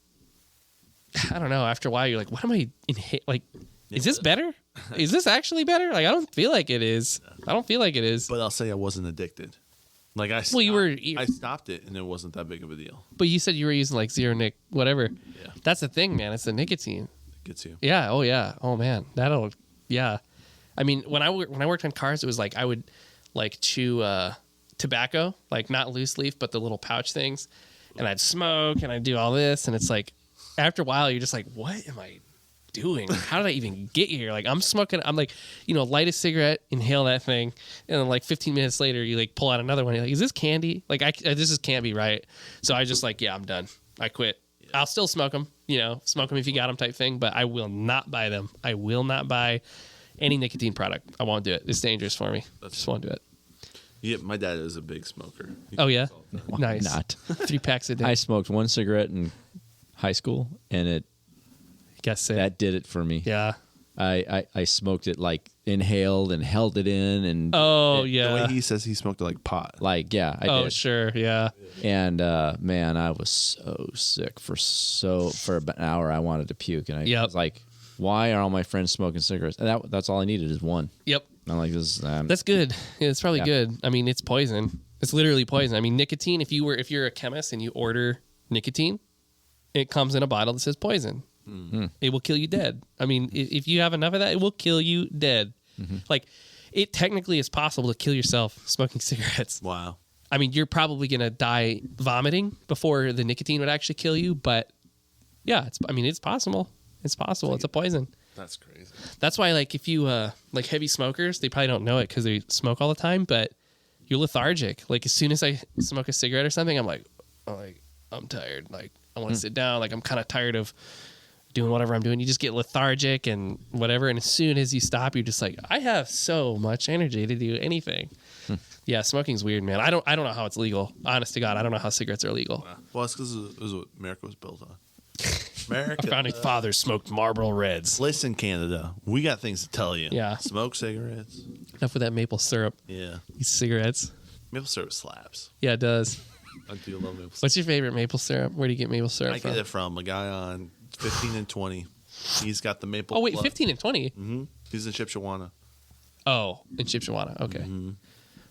I don't know. After a while, you're like, what am I like? Is this better? Is this actually better? Like I don't feel like it is. I don't feel like it is. But I'll say I wasn't addicted. Like I stopped, Well, I stopped it and it wasn't that big of a deal. But you said you were using like zero nic, whatever. Yeah. That's the thing, man. It's the nicotine. It gets you. Yeah. Oh yeah. Oh man. That'll. Yeah. I mean, when I worked on cars, it was like I would like chew tobacco, like not loose leaf, but the little pouch things, and I'd smoke and I'd do all this, and it's like after a while you're just like, what am I doing? How did I even get here? Like I'm smoking. I'm like, light a cigarette, inhale that thing, and then like 15 minutes later you like pull out another one. You're like, is this candy? Like this just can't be right. So I just like, yeah, I'm done. I quit. I'll still smoke them. Smoke them if you got them type thing, but I will not buy them. I will not buy any nicotine product. I won't do it. It's dangerous for me. Just won't do it. Yeah, my dad is a big smoker. Oh yeah, Why nice. not? 3 packs a day. I smoked one cigarette in high school, and it Got sick. that did it for me. Yeah. I smoked it like inhaled and held it in, and Oh The way yeah. he says he smoked like pot. like I Oh did. sure. Yeah. And man, I was so sick for about an hour. I wanted to puke, and I Yep. was like, "Why are all my friends smoking cigarettes?" And that's all I needed is one. Yep. And I'm like, "This." That's good. Yeah, it's probably Yeah. good. I mean, it's poison. It's literally poison. I mean, nicotine. If you're a chemist and you order nicotine, it comes in a bottle that says poison. It will kill you dead. I mean, if you have enough of that, it will kill you dead. Like, it technically is possible to kill yourself smoking cigarettes. Wow. I mean, you're probably gonna die vomiting before the nicotine would actually kill you. But yeah, it's possible. It's possible. It's a poison. That's crazy. That's why, like, if you like heavy smokers, they probably don't know it because they smoke all the time. But you're lethargic. Like as soon as I smoke a cigarette or something, I'm tired. Like I want to sit down. Like I'm kind of tired of doing whatever I'm doing. You just get lethargic and whatever. And as soon as you stop, you're just like, I have so much energy to do anything. Yeah, smoking's weird, man. I don't know how it's legal. Honest to God, I don't know how cigarettes are legal. Well, it's because it was what America was built on. America. Our founding fathers smoked Marlboro Reds. Listen, Canada, we got things to tell you. Yeah. Smoke cigarettes. Enough with that maple syrup. Yeah. These cigarettes. Maple syrup slaps. Yeah, it does. I do love maple syrup. What's your favorite maple syrup? Where do you get maple syrup I from? get it from a guy on 15 and 20. He's got the maple. Oh wait, club. 15 and 20. Mm-hmm. He's in Chippewana. Oh, in Chippewana. Okay.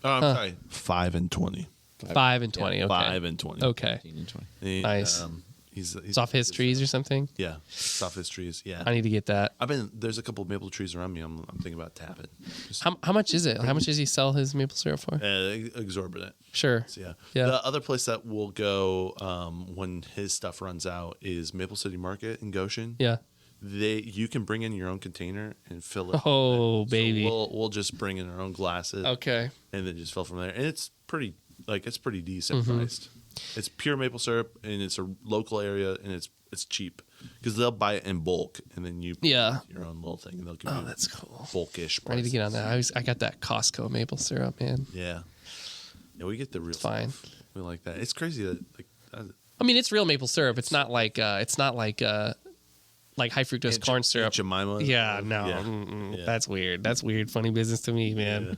Oh, I'm sorry. 5 and 20. 5 and 20. Okay. 5 and 20. Okay. 15 and 20. He, Nice. He's It's off his trees or something. Yeah, it's off his trees. Yeah. I need to get that. There's a couple of maple trees around me. I'm thinking about tapping. Just, How much is it? How much does he sell his maple syrup for? exorbitant. Sure. So, yeah. Yeah. The other place that will go when his stuff runs out is Maple City Market in Goshen. Yeah. You can bring in your own container and fill it. Oh, So baby. we'll just bring in our own glasses. Okay. And then just fill from there. And it's pretty decent Mm-hmm. priced. It's pure maple syrup and it's a local area and it's cheap because they'll buy it in bulk and then you put Yeah. your own little thing and they'll give Oh, you that's cool. bulkish. I need to get on prices. that. I got that Costco maple syrup, man. Yeah. Yeah, we get the real. It's fine. Stuff. We like that. It's crazy that I mean, it's real maple syrup. It's not like high fructose corn syrup. Jemima. Yeah, no, Yeah. Yeah. That's weird. That's weird. Funny business to me, man.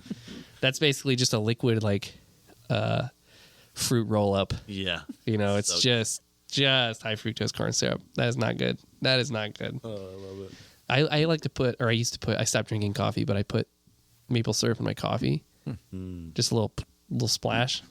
That's basically just a liquid like fruit roll up. Yeah. You know, it's So just high fructose corn syrup. That is not good. That is not good. Oh, I love it. I like to put, or I used to put. I stopped drinking coffee, but I put maple syrup in my coffee. Just a little splash.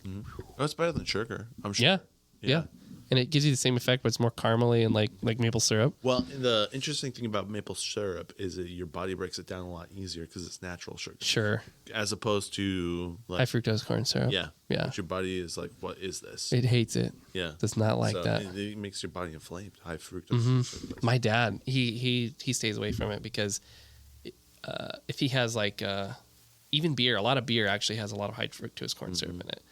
Oh, it's better than sugar, I'm sure. Yeah. Yeah. And it gives you the same effect, but it's more caramely and like maple syrup. Well, the interesting thing about maple syrup is that your body breaks it down a lot easier because it's natural sugar. Sure. As opposed to like High fructose corn syrup. yeah. Yeah. But your body is like, what is this? It hates it. Yeah. Does not like So that. It makes your body inflamed. High fructose. Sugar. My dad, he stays away from it because if he has like even beer, a lot of beer actually has a lot of high fructose corn syrup in it.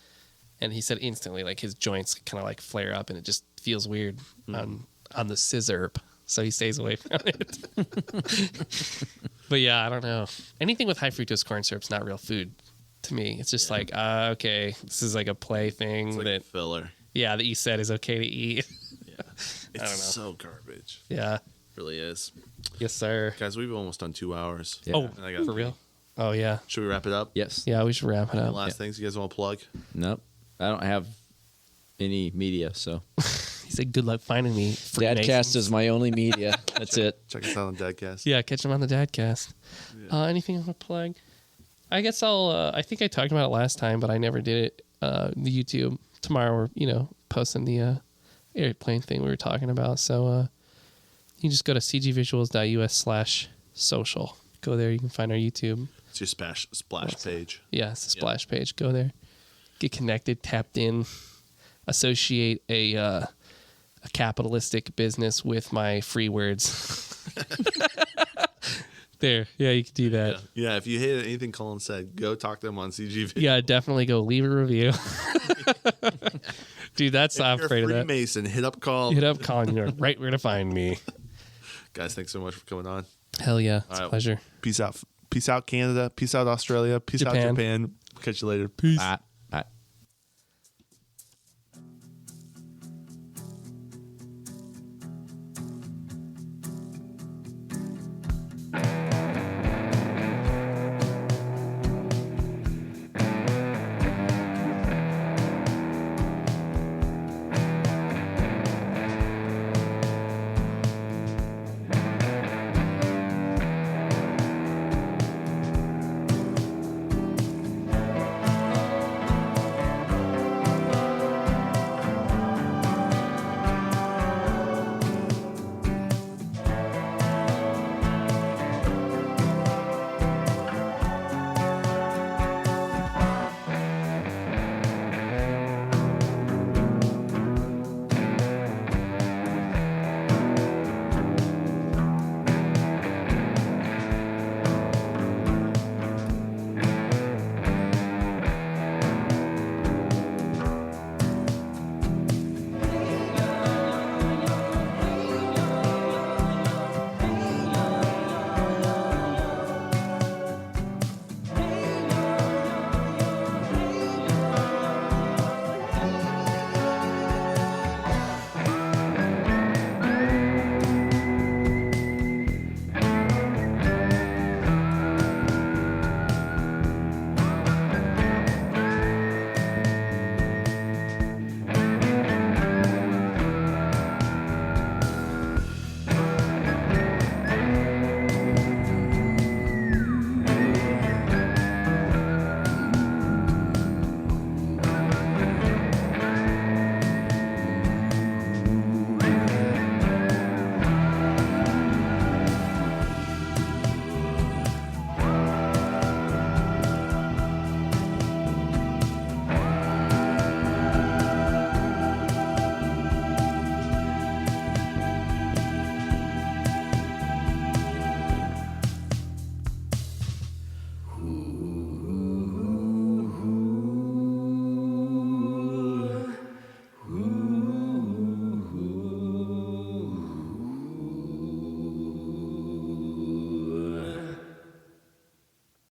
And he said instantly, like his joints kind of like flare up, and it just feels weird on the scissor. So he stays away from it. But yeah, I don't know. Anything with high fructose corn syrup's not real food to me. It's just like, okay, this is like a play thing It's like that filler. that you said is okay to eat. Yeah. It's know. so garbage. Yeah. It really is. Yes, sir. Guys, we've almost done 2 hours. Yeah. Oh, And I got for real? Oh yeah. Should we wrap it up? Yes. Yeah, we should wrap it Any up. last things you guys want to plug? Nope. I don't have any media, so He said, "Good luck finding me." Dadcast Freemasons. is my only media. That's it. Check us out on Dadcast. Yeah, catch him on the Dadcast. Yeah. Anything I want to plug? I guess I think I talked about it last time, but I never did it. The YouTube tomorrow, we're posting the airplane thing we were talking about. So you can just go to cgvisuals.us/social. Go there. You can find our YouTube. It's your splash page. Yeah, it's a splash page. Go there. Get connected, tapped in, associate a capitalistic business with my free words. There. Yeah, you can do that. Yeah, if you hated anything Collin said, go talk to him on CG Visuals. Yeah, definitely go leave a review. Dude, that's I'm If you're afraid a of that. Freemason, hit up Collin. Hit up Collin. You know right where to find me. Guys, thanks so much for coming on. Hell yeah. It's All a right. pleasure. Peace out. Peace out, Canada. Peace out, Australia. Peace out, Japan. Japan. Catch you later. Peace. Bye.